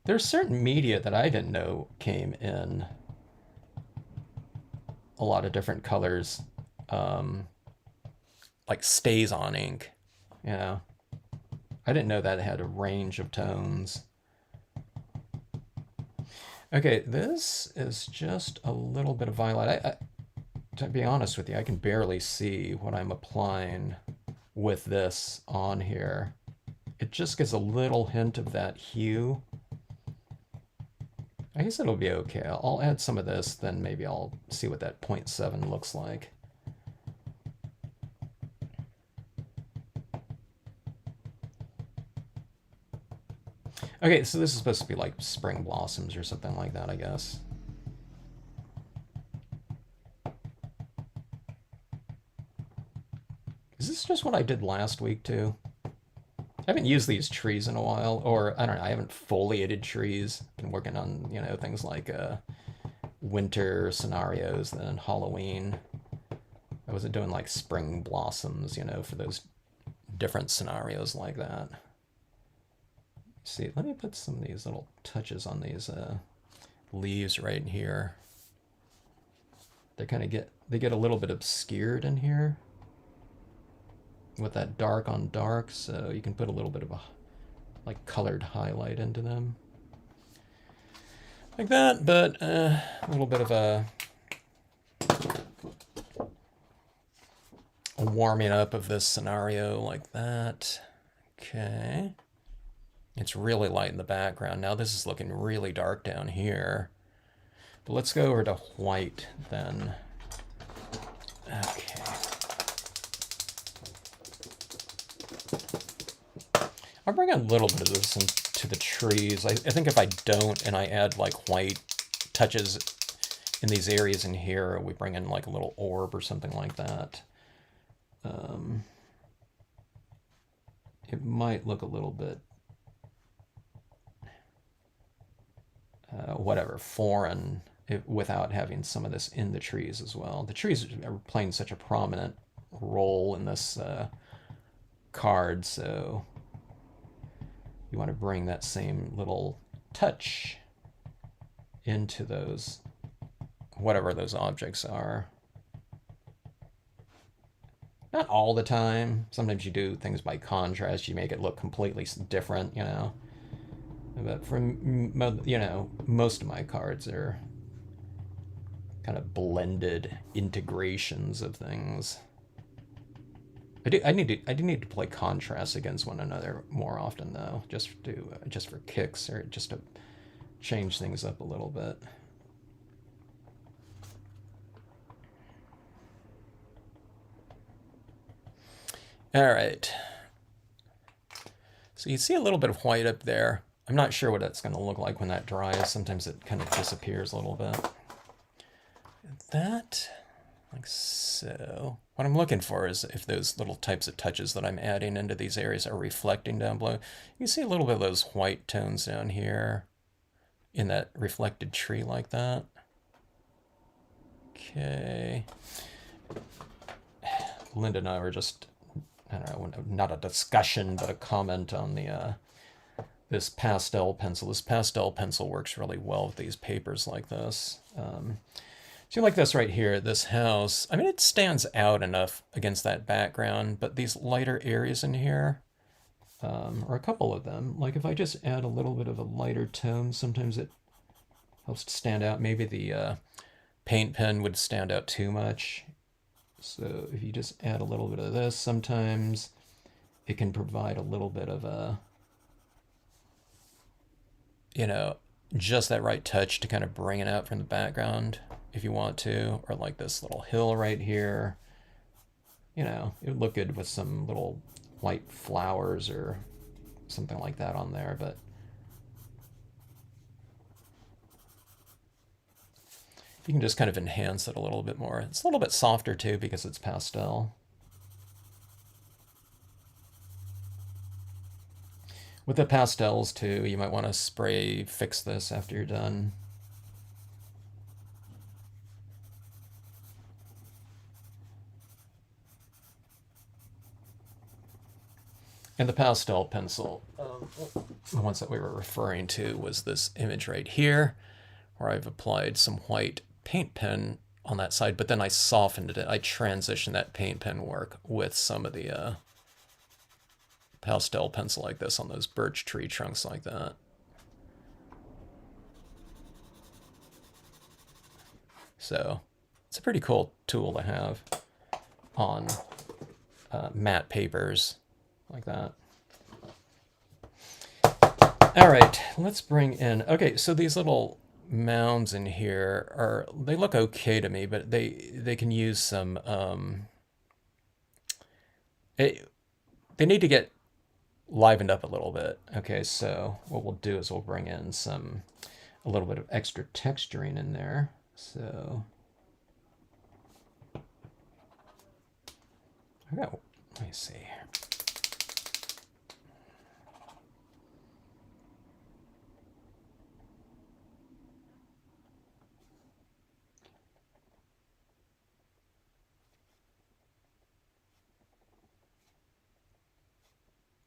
There's certain media that I didn't know came in a lot of different colors, like stays on ink. Yeah, I didn't know that it had a range of tones. Okay, this is just a little bit of violet. To be honest with you, I can barely see what I'm applying with this on here. It just gives a little hint of that hue. I guess it'll be okay. I'll add some of this, then maybe I'll see what that 0.7 looks like. Okay, so this is supposed to be like spring blossoms or something like that, I guess. Is this just what I did last week too? I haven't used these trees in a while, or I don't know, I haven't foliated trees. Been working on, things like winter scenarios, then Halloween. I wasn't doing like spring blossoms, for those different scenarios like that. See, let me put some of these little touches on these leaves right here. They kind of get a little bit obscured in here with that dark on dark, so you can put a little bit of a like colored highlight into them like that, but a little bit of a warming up of this scenario like that. Okay. It's really light in the background. Now this is looking really dark down here. But let's go over to white then. Okay. I'll bring a little bit of this into the trees. I think if I don't and I add like white touches in these areas in here, we bring in like a little orb or something like that. It might look a little bit whatever, foreign without having some of this in the trees as well. The trees are playing such a prominent role in this card, so you want to bring that same little touch into those, whatever those objects are. Not all the time. Sometimes you do things by contrast. You make it look completely different, you know. But most of my cards are kind of blended integrations of things. I do need to play contrasts against one another more often though, just for kicks, or just to change things up a little bit. All right. So you see a little bit of white up there. I'm not sure what it's going to look like when that dries. Sometimes it kind of disappears a little bit. That, like so. What I'm looking for is if those little types of touches that I'm adding into these areas are reflecting down below. You see a little bit of those white tones down here in that reflected tree like that. Okay. Linda and I were just, I don't know, not a discussion, but a comment on the this pastel pencil. This pastel pencil works really well with these papers like this. So like this right here, this house, I mean, it stands out enough against that background, but these lighter areas in here, or a couple of them, like if I just add a little bit of a lighter tone, sometimes it helps to stand out. Maybe the paint pen would stand out too much. So if you just add a little bit of this, sometimes it can provide a little bit of a, you know, just that right touch to kind of bring it out from the background if you want to, or like this little hill right here. You know, it would look good with some little white flowers or something like that on there, but you can just kind of enhance it a little bit more. It's a little bit softer too because it's pastel. With the pastels too, you might want to spray fix this after you're done. And the pastel pencil, the ones that we were referring to was this image right here, where I've applied some white paint pen on that side, but then I softened it. I transitioned that paint pen work with some of the pastel pencil like this on those birch tree trunks like that. So it's a pretty cool tool to have on matte papers like that. All right, let's bring in, okay, so these little mounds in here are, they look okay to me, but they can use some, they need to get livened up a little bit. Okay, so what we'll do is we'll bring in a little bit of extra texturing in there. So, let me see.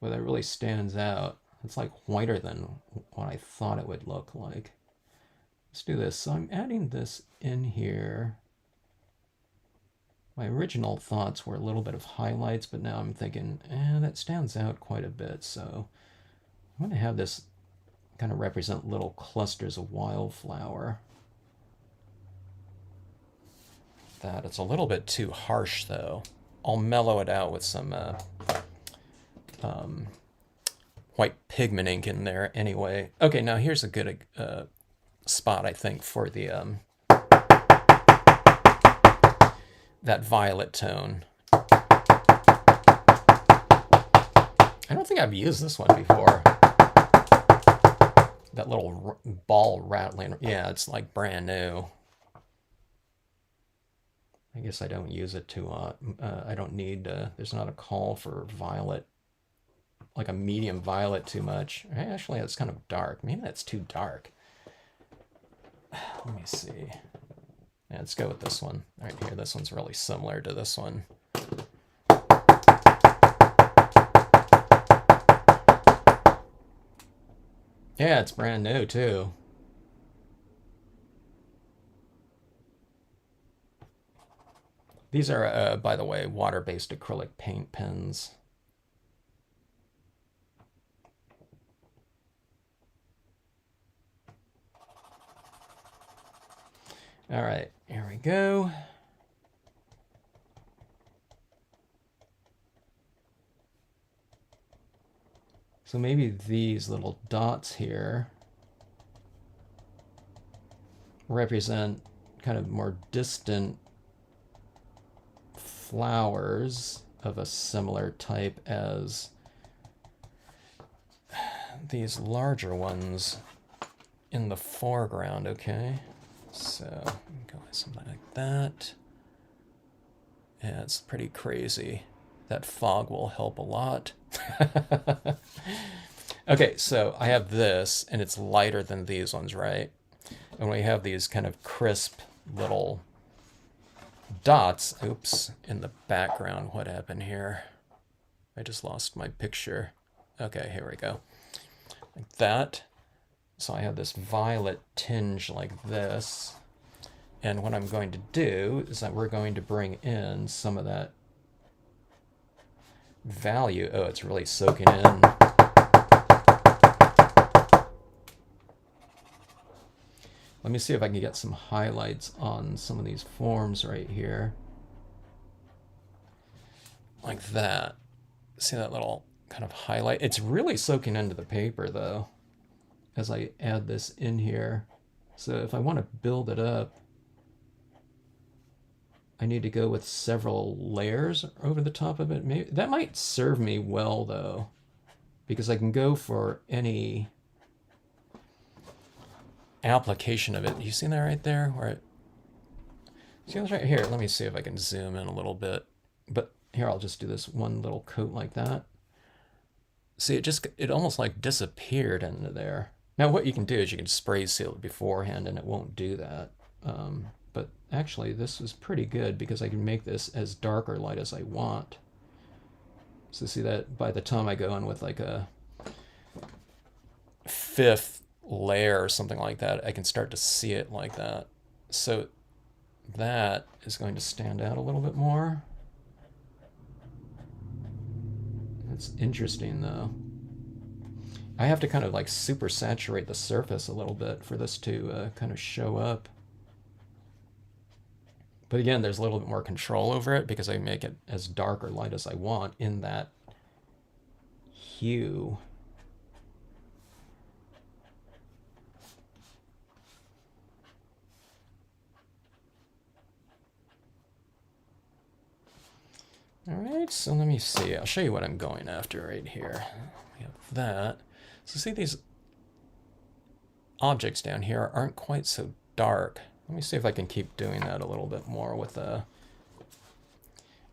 Well, that really stands out. It's like whiter than what I thought it would look like. Let's do this. So I'm adding this in here. My original thoughts were a little bit of highlights, but now I'm thinking, that stands out quite a bit. So I'm going to have this kind of represent little clusters of wildflower. That it's a little bit too harsh though. I'll mellow it out with some white pigment ink in there anyway. Okay, now here's a good spot I think for the that violet tone. I don't think I've used this one before. That little ball rattling, yeah, it's like brand new. I guess I don't use it too I don't need, there's not a call for violet, like a medium violet too much. Actually, it's kind of dark. Maybe that's too dark. let me see. Yeah, let's go with this one right here. This one's really similar to this one. Yeah, it's brand new too. These are, by the way, water-based acrylic paint pens. All right, here we go. So maybe these little dots here represent kind of more distant flowers of a similar type as these larger ones in the foreground, okay? So go with something like that. Yeah, it's pretty crazy. That fog will help a lot. Okay, so I have this, and it's lighter than these ones, right? And we have these kind of crisp little dots, oops, in the background. What happened here? I just lost my picture. Okay, here we go. Like that. So I have this violet tinge like this. And what I'm going to do is that we're going to bring in some of that value. Oh, it's really soaking in. Let me see if I can get some highlights on some of these forms right here. Like that. See that little kind of highlight? It's really soaking into the paper though, as I add this in here. So if I want to build it up, I need to go with several layers over the top of it. Maybe that might serve me well though, because I can go for any application of it. You see that right there? Where it, see that's right here. Let me see if I can zoom in a little bit. But here, I'll just do this one little coat like that. See, it almost like disappeared into there. Now what you can do is you can spray seal it beforehand and it won't do that. But actually this is pretty good because I can make this as dark or light as I want. So see that by the time I go in with like a fifth layer or something like that, I can start to see it like that. So that is going to stand out a little bit more. That's interesting though. I have to kind of like super saturate the surface a little bit for this to kind of show up. But again, there's a little bit more control over it because I make it as dark or light as I want in that hue. All right, so let me see. I'll show you what I'm going after right here. We have that. So see these objects down here aren't quite so dark. Let me see if I can keep doing that a little bit more with a...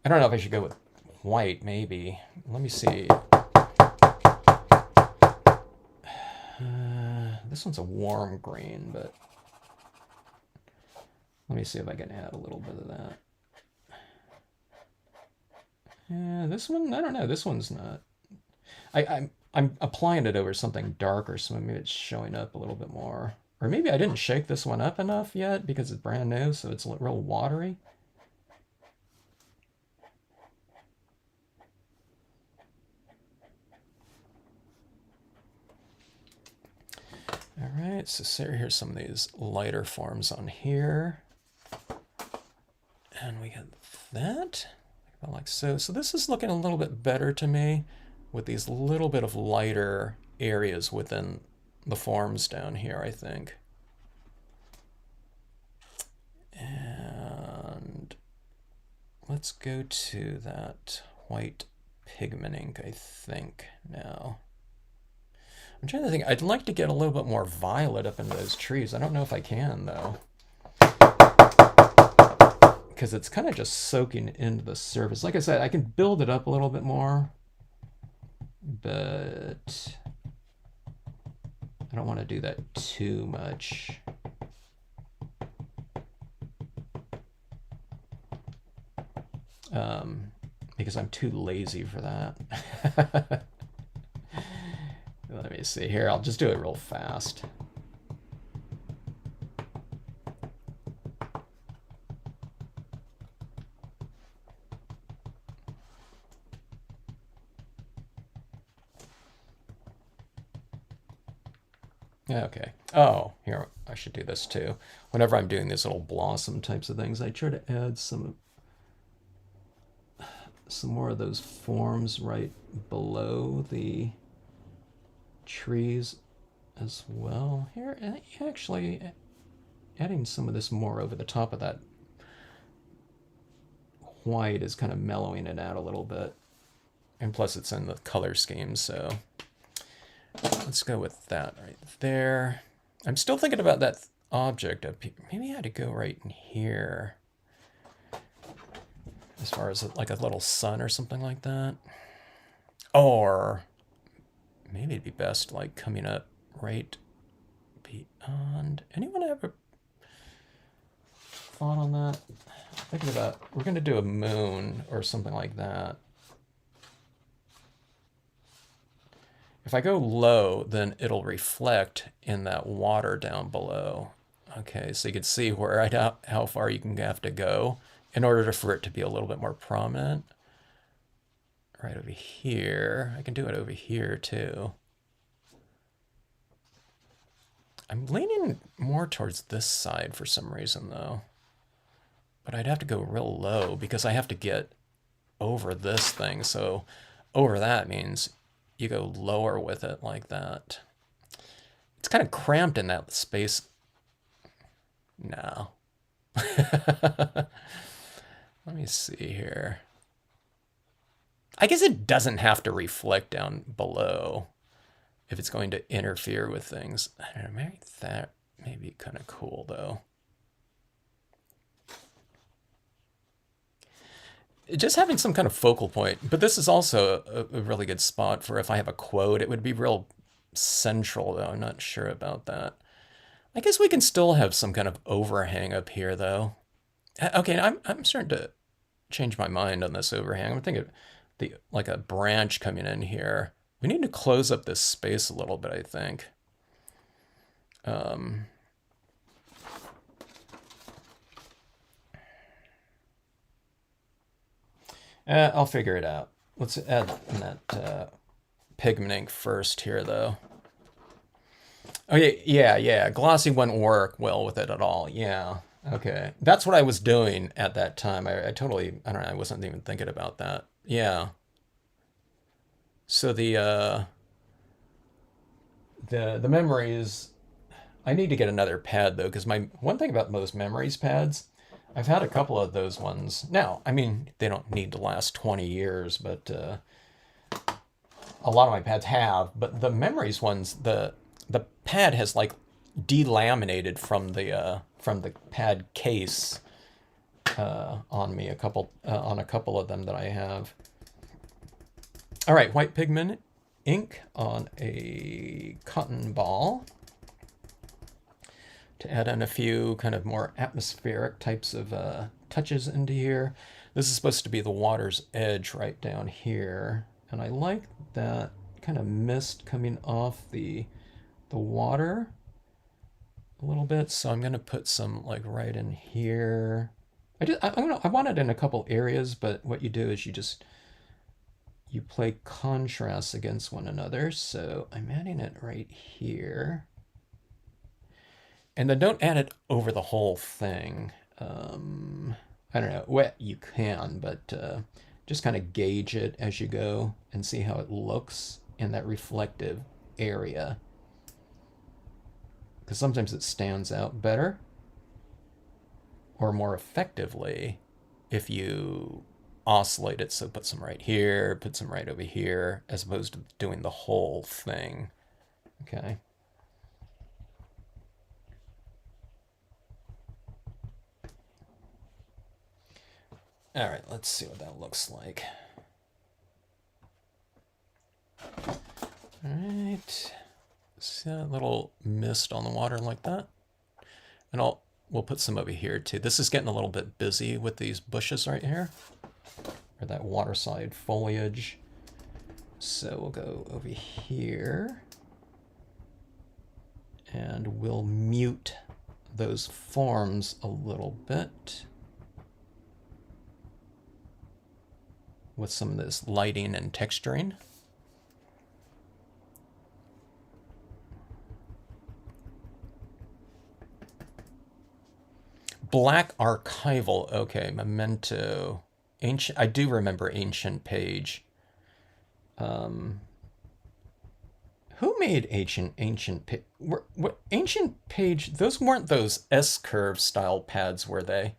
I don't know if I should go with white, maybe. Let me see. This one's a warm green, but let me see if I can add a little bit of that. Yeah, this one, I don't know. This one's not. I'm applying it over something darker, so maybe it's showing up a little bit more. Or maybe I didn't shake this one up enough yet because it's brand new, so it's real watery. All right, so here's some of these lighter forms on here. And we get that, like so. So this is looking a little bit better to me with these little bit of lighter areas within the forms down here, I think. And let's go to that white pigment ink, I think, now. I'm trying to think. I'd like to get a little bit more violet up in those trees. I don't know if I can, though. Because it's kind of just soaking into the surface. Like I said, I can build it up a little bit more. But I don't want to do that too much. because I'm too lazy for that. Let me see here. I'll just do it real fast. Okay. Oh, here, I should do this too. Whenever I'm doing these little blossom types of things, I try to add some more of those forms right below the trees as well. Here, actually, adding some of this more over the top of that white is kind of mellowing it out a little bit. And plus it's in the color scheme, so let's go with that right there. I'm still thinking about that object up here. Maybe I had to go right in here. As far as like a little sun or something like that. Or maybe it'd be best like coming up right beyond. Anyone ever thought on that? Thinking about, we're going to do a moon or something like that. If I go low, then it'll reflect in that water down below. Okay, so you can see where how far you can have to go in order for it to be a little bit more prominent. Right over here. I can do it over here too. I'm leaning more towards this side for some reason though. But I'd have to go real low because I have to get over this thing. So over that means you go lower with it like that. It's kind of cramped in that space. No. Let me see here. I guess it doesn't have to reflect down below if it's going to interfere with things. I don't know, maybe that may be kind of cool though. Just having some kind of focal point, but this is also a really good spot for if I have a quote. It would be real central though. I'm not sure about that. I guess we can still have some kind of overhang up here though. Okay, I'm starting to change my mind on this overhang. I'm thinking like a branch coming in here. We need to close up this space a little bit, I think. I'll figure it out. Let's add that pigment ink first here, though. Oh, yeah. Glossy wouldn't work well with it at all. Yeah, okay. That's what I was doing at that time. I totally, I don't know, I wasn't even thinking about that. Yeah. So the memories, I need to get another pad, though, because one thing about those memories pads, I've had a couple of those ones. Now, I mean, they don't need to last 20 years, but a lot of my pads have. But the memories ones, the pad has like delaminated from the pad case on me on a couple of them that I have. All right, white pigment ink on a cotton ball to add in a few kind of more atmospheric types of touches into here. This is supposed to be the water's edge right down here. And I like that kind of mist coming off the water a little bit. So I'm going to put some like right in here. I want it in a couple areas, but what you do is you play contrasts against one another. So I'm adding it right here. And then don't add it over the whole thing. I don't know, well, you can, but just kind of gauge it as you go and see how it looks in that reflective area. Because sometimes it stands out better or more effectively if you oscillate it. So put some right here, put some right over here, as opposed to doing the whole thing. Okay. All right, let's see what that looks like. All right, see that little mist on the water like that? And we'll put some over here too. This is getting a little bit busy with these bushes right here. or that waterside foliage. So we'll go over here and we'll mute those forms a little bit with some of this lighting and texturing. Black archival, okay, memento. Ancient, I do remember ancient page. Who made ancient page? What ancient page? Those weren't those S-curve style pads, were they?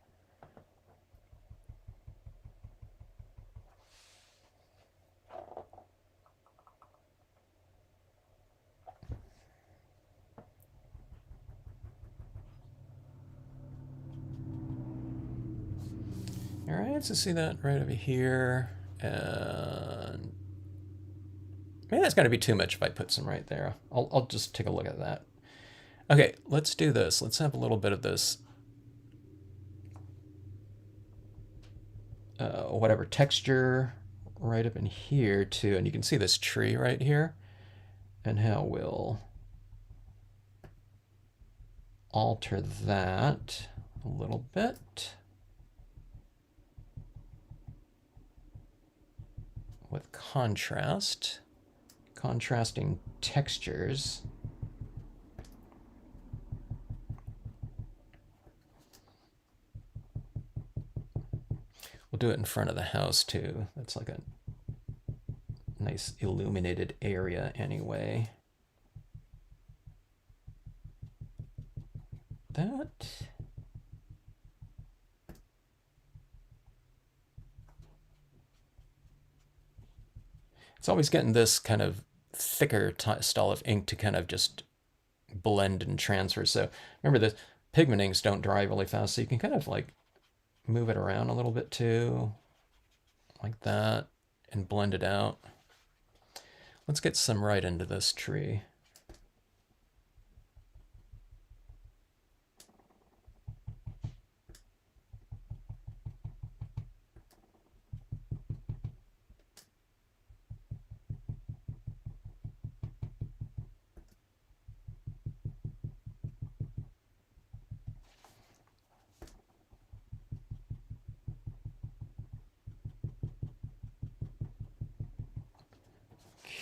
All right, so see that right over here, and maybe that's going to be too much if I put some right there. I'll just take a look at that. Okay, let's do this. Let's have a little bit of this, whatever texture right up in here too, and you can see this tree right here, and how we'll alter that a little bit with contrast, contrasting textures. We'll do it in front of the house too. That's like a nice illuminated area anyway. That. It's always getting this kind of thicker style of ink to kind of just blend and transfer. So remember, the pigment inks don't dry really fast, so you can kind of like move it around a little bit too, like that, and blend it out. Let's get some right into this tree.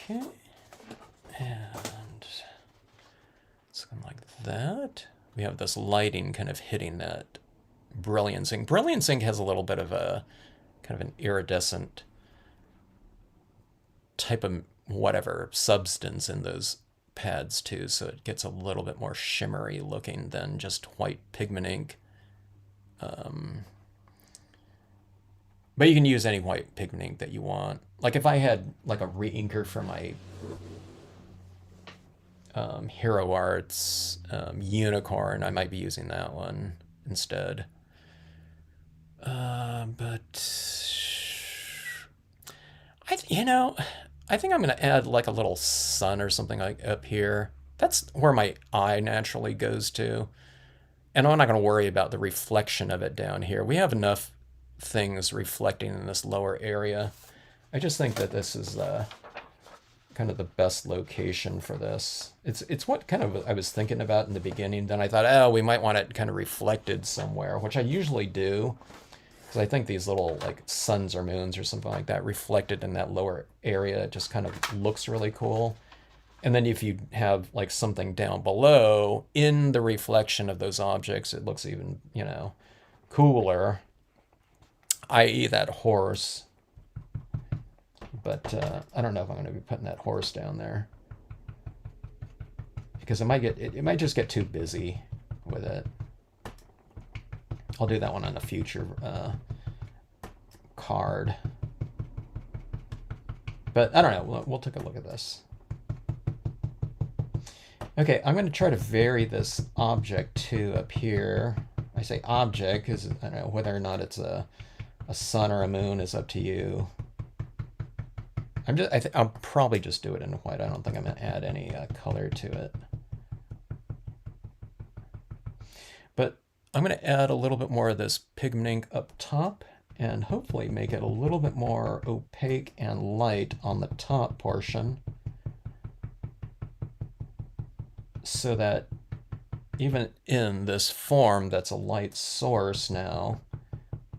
Okay, and it's looking like that. We have this lighting kind of hitting that brilliance ink. Brilliance ink has a little bit of a kind of an iridescent type of whatever substance in those pads too, so it gets a little bit more shimmery looking than just white pigment ink. But you can use any white pigment ink that you want. Like if I had like a re-inker for my Hero Arts Unicorn, I might be using that one instead. But I think I'm gonna add like a little sun or something like up here. That's where my eye naturally goes to. And I'm not gonna worry about the reflection of it down here. We have enough things reflecting in this lower area. I just think that this is kind of the best location for this. It's what kind of I was thinking about in the beginning. Then I thought, oh, we might want it kind of reflected somewhere, which I usually do, because I think these little like suns or moons or something like that reflected in that lower area just kind of looks really cool. And then if you have like something down below in the reflection of those objects, it looks even, cooler, i.e. that horse. But I don't know if I'm going to be putting that horse down there, because it might just get too busy with it. I'll do that one on a future card. But I don't know. We'll take a look at this. Okay, I'm going to try to vary this object too up here. I say object because I don't know whether or not it's a sun or a moon is up to you. I'll probably just do it in white. I don't think I'm going to add any color to it. But I'm going to add a little bit more of this pigment ink up top, and hopefully make it a little bit more opaque and light on the top portion so that even in this form that's a light source now,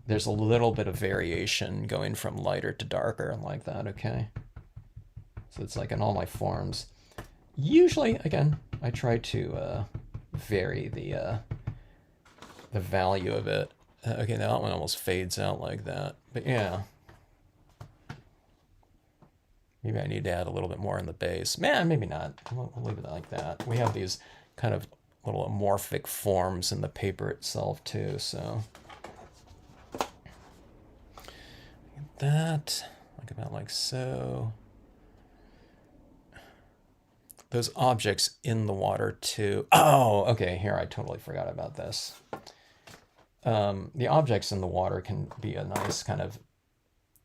there's a little bit of variation going from lighter to darker like that, okay? So it's like in all my forms. Usually, again, I try to vary the value of it. Okay, that one almost fades out like that. But yeah. Maybe I need to add a little bit more in the base. Man, maybe not. We'll leave it like that. We have these kind of little amorphic forms in the paper itself too, so. That, like about like so. Those objects in the water too. Oh, okay, here, I totally forgot about this. The objects in the water can be a nice kind of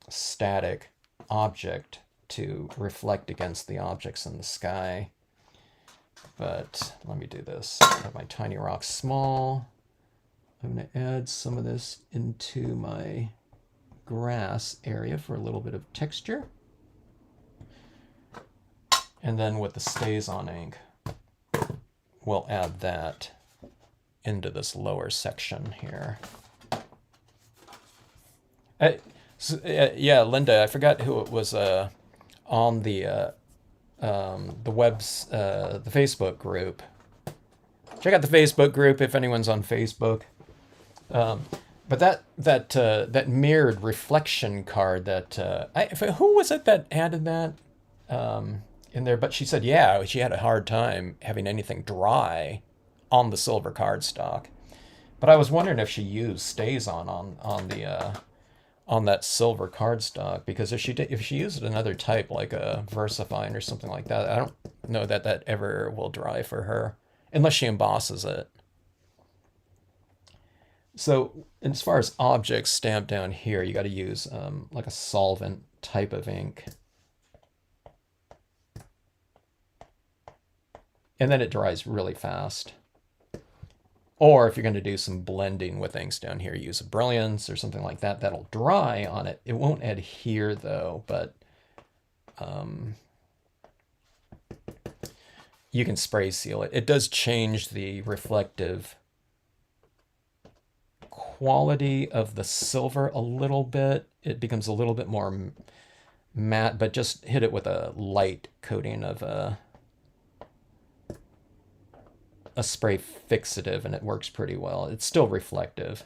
static object to reflect against the objects in the sky. But let me do this. I have my tiny rock small. I'm going to add some of this into my grass area for a little bit of texture. And then with the Stays On ink, we'll add that into this lower section here. Yeah, Linda, I forgot who it was on the web's the Facebook group. Check out the Facebook group if anyone's on Facebook. But that mirrored reflection card that who was it that added that in there? But she said, yeah, she had a hard time having anything dry on the silver cardstock. But I was wondering if she used Stays on that silver cardstock, because if she used another type like a VersaFine or something like that, I don't know that ever will dry for her unless she embosses it. So as far as objects stamped down here, you got to use like a solvent type of ink. And then it dries really fast. Or if you're going to do some blending with inks down here, use a Brilliance or something like that. That'll dry on it. It won't adhere though, but you can spray seal it. It does change the reflective quality of the silver a little bit. It becomes a little bit more matte, but just hit it with a light coating of a spray fixative and it works pretty well. It's still reflective,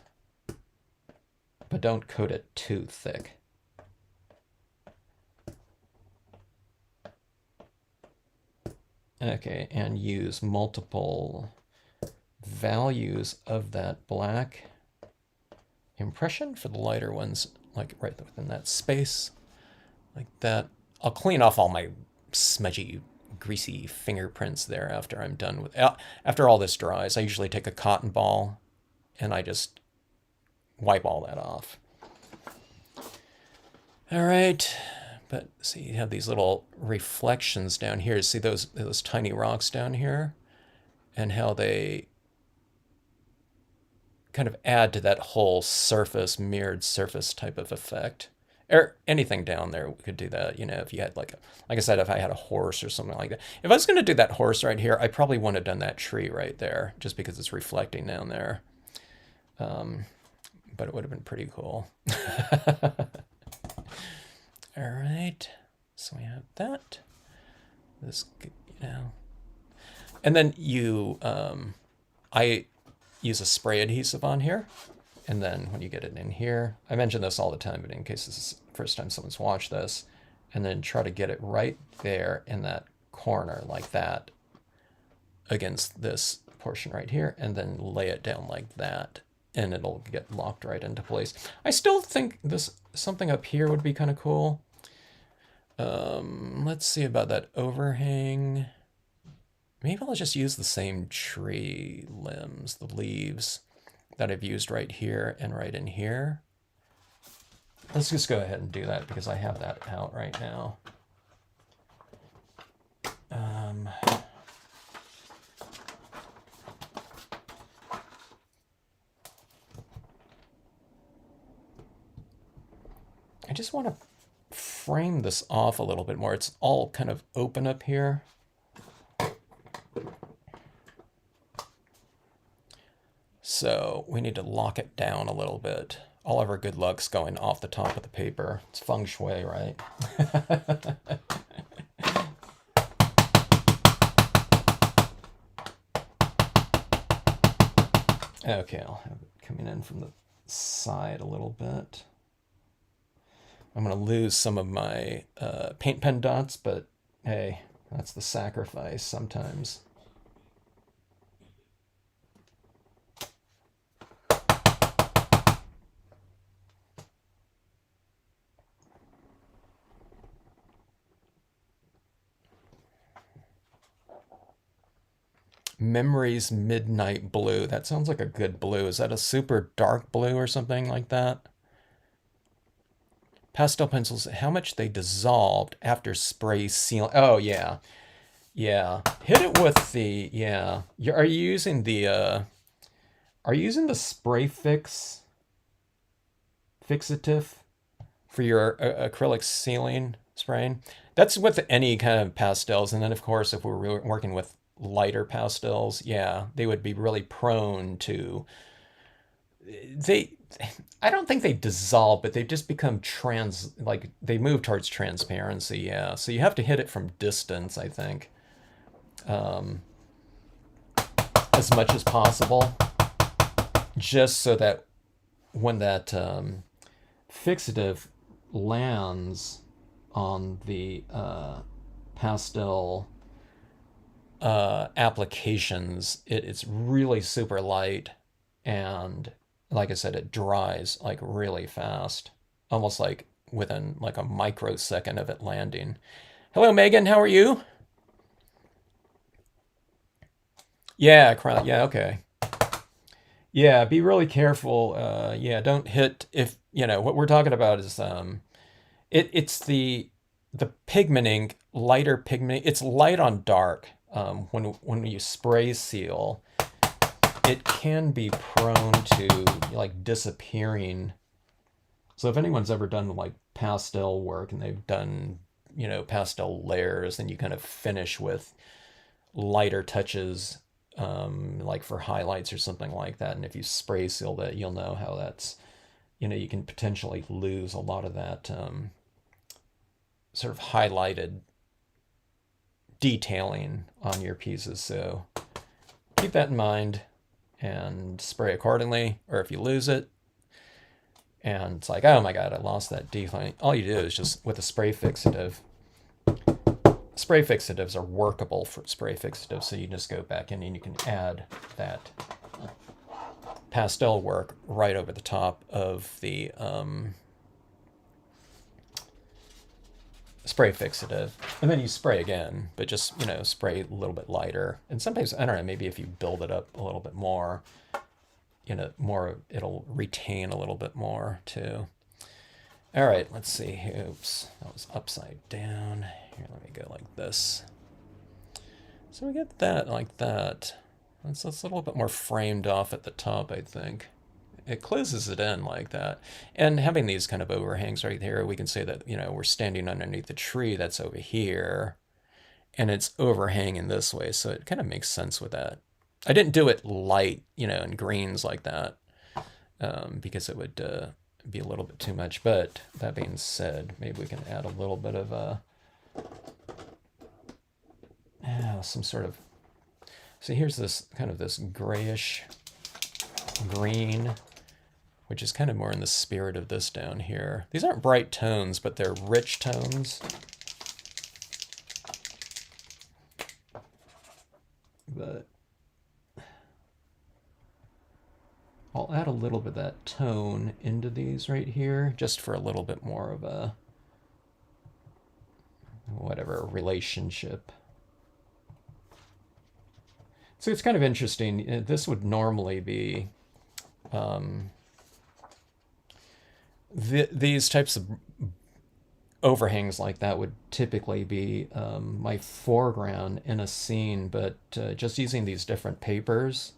but don't coat it too thick. Okay, and use multiple values of that black impression for the lighter ones, like right within that space, like that. I'll clean off all my smudgy, greasy fingerprints there after I'm done with, after all this dries. I usually take a cotton ball and I just wipe all that off. All right, but see, you have these little reflections down here. See those tiny rocks down here and how they kind of add to that whole surface, mirrored surface type of effect. Or anything down there could do that, you know, if you had like I said, if I had a horse or something like that. If I was going to do that horse right here, I probably wouldn't have done that tree right there, just because it's reflecting down there. But it would have been pretty cool. All right, so we have that. This, you know, and then I use a spray adhesive on here. And then when you get it in here, I mention this all the time, but in case this is the first time someone's watched this, and then try to get it right there in that corner like that against this portion right here, and then lay it down like that, and it'll get locked right into place. I still think something up here would be kind of cool. Let's see about that overhang. Maybe I'll just use the same tree limbs, the leaves that I've used right here and right in here. Let's just go ahead and do that because I have that out right now. I just want to frame this off a little bit more. It's all kind of open up here. So we need to lock it down a little bit. All of our good luck's going off the top of the paper. It's feng shui, right? Okay, I'll have it coming in from the side a little bit. I'm going to lose some of my paint pen dots, but hey, that's the sacrifice sometimes. Memories Midnight Blue. That sounds like a good blue. Is that a super dark blue or something like that? Pastel pencils, how much they dissolved after spray seal. Oh, yeah. Yeah. Hit it with the, yeah. Are you using the spray fixative for your acrylic sealing spraying? That's with any kind of pastels. And then, of course, if we're working with lighter pastels, yeah, they would be really prone to, I don't think they dissolve, but they just become like they move towards transparency, yeah. So you have to hit it from distance, I think, as much as possible, just so that when that fixative lands on the pastel applications, it's really super light, and like I said, it dries like really fast, almost like within like a microsecond of it landing. Hello, Megan. How are you? Yeah, yeah, okay. Yeah, be really careful. Yeah, don't hit, if you know what we're talking about is it's the pigmenting, lighter pigment. It's light on dark. When you spray seal, it can be prone to like disappearing. So if anyone's ever done like pastel work and they've done, pastel layers, and you kind of finish with lighter touches, like for highlights or something like that, and if you spray seal that, you'll know how that's, you can potentially lose a lot of that sort of highlighted detailing on your pieces. So keep that in mind and spray accordingly. Or if you lose it and it's like, oh my god, I lost that detailing, all you do is just with a spray fixative. Spray fixatives are workable for spray fixatives, so you just go back in and you can add that pastel work right over the top of the spray fixative, and then you spray again, but just spray a little bit lighter. And sometimes, I don't know, maybe if you build it up a little bit more, it'll retain a little bit more too. All right, let's see. Oops, that was upside down. Here, let me go like this. So we get that like that. That's a little bit more framed off at the top, I think. It closes it in like that. And having these kind of overhangs right here, we can say that, we're standing underneath the tree that's over here, and it's overhanging this way, so it kind of makes sense with that. I didn't do it light, in greens like that, because it would be a little bit too much. But that being said, maybe we can add a little bit of some sort of, so here's this kind of this grayish green, which is kind of more in the spirit of this down here. These aren't bright tones, but they're rich tones. But I'll add a little bit of that tone into these right here, just for a little bit more of a, whatever, relationship. So it's kind of interesting. This would normally be, these types of overhangs like that would typically be my foreground in a scene, but just using these different papers,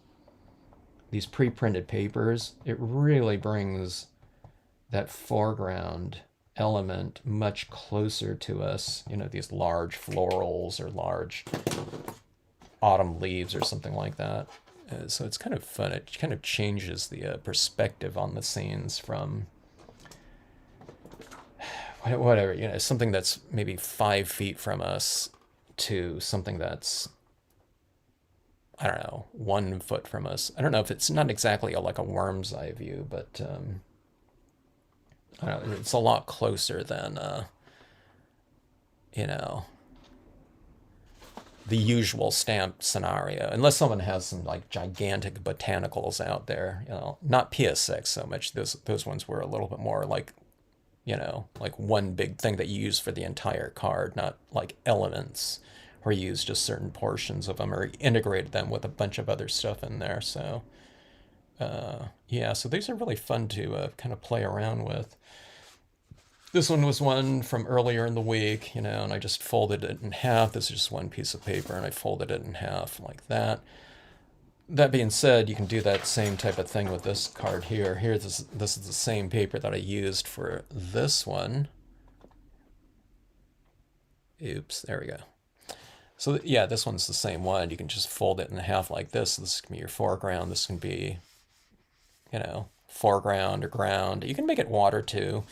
these pre-printed papers, it really brings that foreground element much closer to us, you know, these large florals or large autumn leaves or something like that. So it's kind of fun. It kind of changes the perspective on the scenes from whatever, you know, something that's maybe 5 feet from us to something that's, I don't know, 1 foot from us. I don't know if it's not exactly like a worm's eye view, but I don't know, it's a lot closer than, you know, the usual stamp scenario, unless someone has some like gigantic botanicals out there, you know, not PS6 so much. Those ones were a little bit more like, you know, like one big thing that you use for the entire card, not like elements where you use just certain portions of them or integrate them with a bunch of other stuff in there. So, yeah, so these are really fun to kind of play around with. This one was one from earlier in the week, you know, and I just folded it in half. This is just one piece of paper, and I folded it in half like that. That being said, you can do that same type of thing with this card here. Here, this is the same paper that I used for this one. Oops, there we go. So yeah, this one's the same one. You can just fold it in half like this. This can be your foreground. This can be, you know, foreground or ground. You can make it water too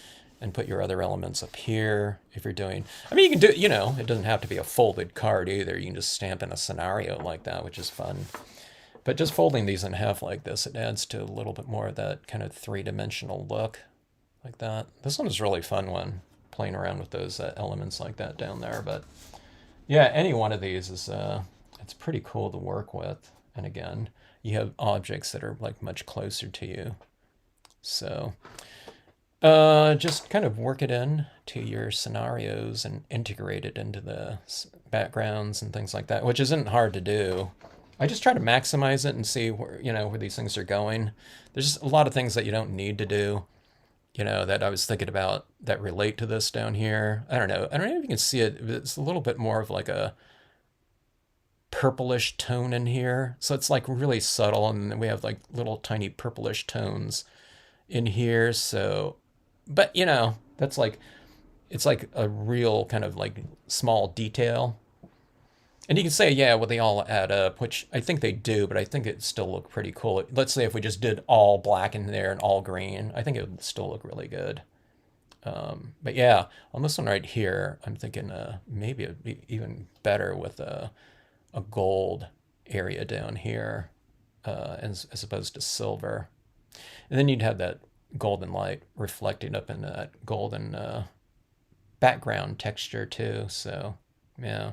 and put your other elements up here if you're doing, I mean, you can do, you know, it doesn't have to be a folded card either. You can just stamp in a scenario like that, which is fun. But just folding these in half like this, it adds to a little bit more of that kind of three-dimensional look like that. This one is a really fun one, playing around with those elements like that down there. But yeah, any one of these is, it's pretty cool to work with. And again, you have objects that are like much closer to you. So just kind of work it in to your scenarios and integrate it into the backgrounds and things like that, which isn't hard to do. I just try to maximize it and see where, you know, where these things are going. There's a lot of things that you don't need to do, you know, that I was thinking about that relate to this down here. I don't know if you can see it. It's a little bit more of like a purplish tone in here. So it's like really subtle, and then we have like little tiny purplish tones in here. So, but you know, that's like, it's like a real kind of like small detail. And you can say, yeah, well, they all add up, which I think they do, but I think it still look pretty cool. Let's say if we just did all black in there and all green, I think it would still look really good. But yeah, on this one right here, I'm thinking maybe it'd be even better with a gold area down here as opposed to silver. And then you'd have that golden light reflecting up in that golden background texture too. So yeah.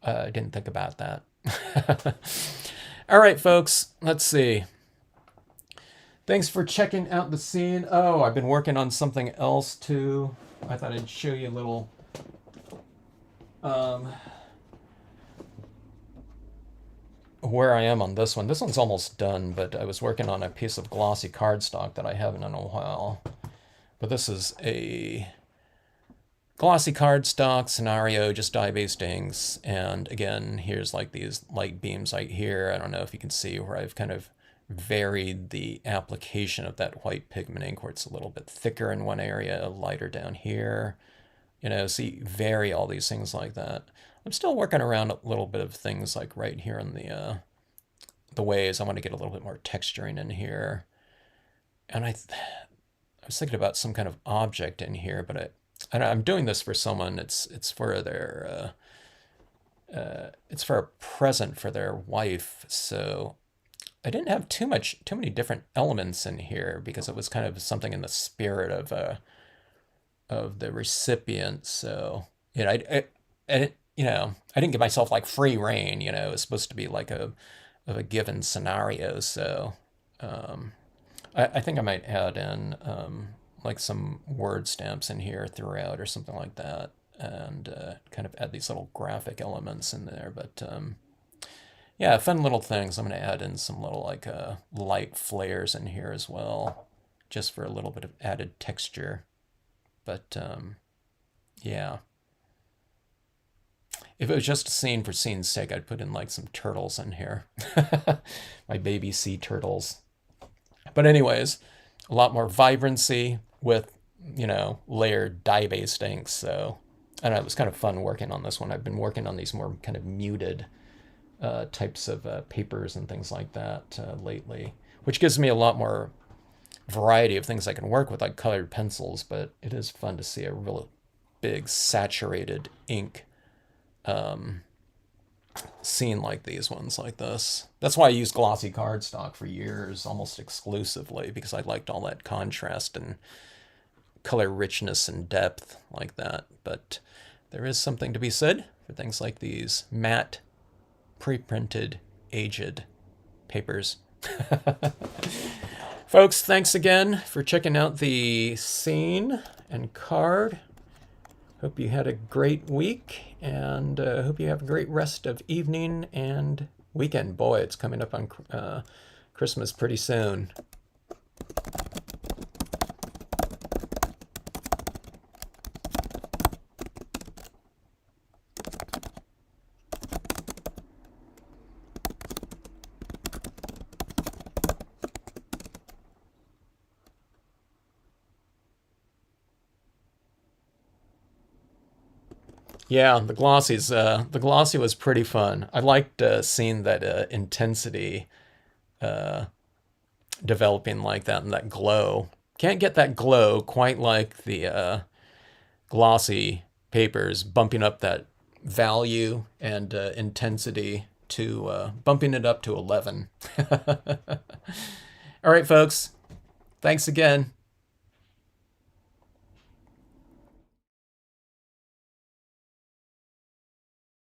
I didn't think about that. All right, folks, let's see. Thanks for checking out the scene. Oh, I've been working on something else too. I thought I'd show you a little where I am on this one. This one's almost done, but I was working on a piece of glossy cardstock that I haven't in a while. But this is a glossy cardstock scenario, just dye-based inks. And again, here's like these light beams right here. I don't know if you can see where I've kind of varied the application of that white pigment ink, where it's a little bit thicker in one area, lighter down here. You know, so you vary all these things like that. I'm still working around a little bit of things like right here in the ways. I want to get a little bit more texturing in here. And I was thinking about some kind of object in here, but I'm doing this for someone. It's for their it's for a present for their wife. So I didn't have too many different elements in here because it was kind of something in the spirit of the recipient. So you know, I didn't give myself like free reign. You know, it's supposed to be like of a given scenario. So I think I might add in like some word stamps in here throughout or something like that, and kind of add these little graphic elements in there. But yeah, fun little things. I'm going to add in some little like light flares in here as well, just for a little bit of added texture. But yeah, if it was just a scene for scene's sake, I'd put in like some turtles in here. My baby sea turtles. But anyways, a lot more vibrancy with you know, layered dye-based inks. So I don't know, it was kind of fun working on this one. I've been working on these more kind of muted types of papers and things like that lately, which gives me a lot more variety of things I can work with, like colored pencils, but it is fun to see a real big saturated ink scene like these ones like this. That's why I used glossy cardstock for years, almost exclusively, because I liked all that contrast and color richness and depth like that. But there is something to be said for things like these matte, pre-printed, aged papers. Folks, thanks again for checking out the scene and card. Hope you had a great week, and hope you have a great rest of evening and weekend. Boy, it's coming up on Christmas pretty soon. Yeah, the glossies. The glossy was pretty fun. I liked seeing that intensity developing like that and that glow. Can't get that glow quite like the glossy papers, bumping up that value and intensity to bumping it up to 11. All right, folks. Thanks again.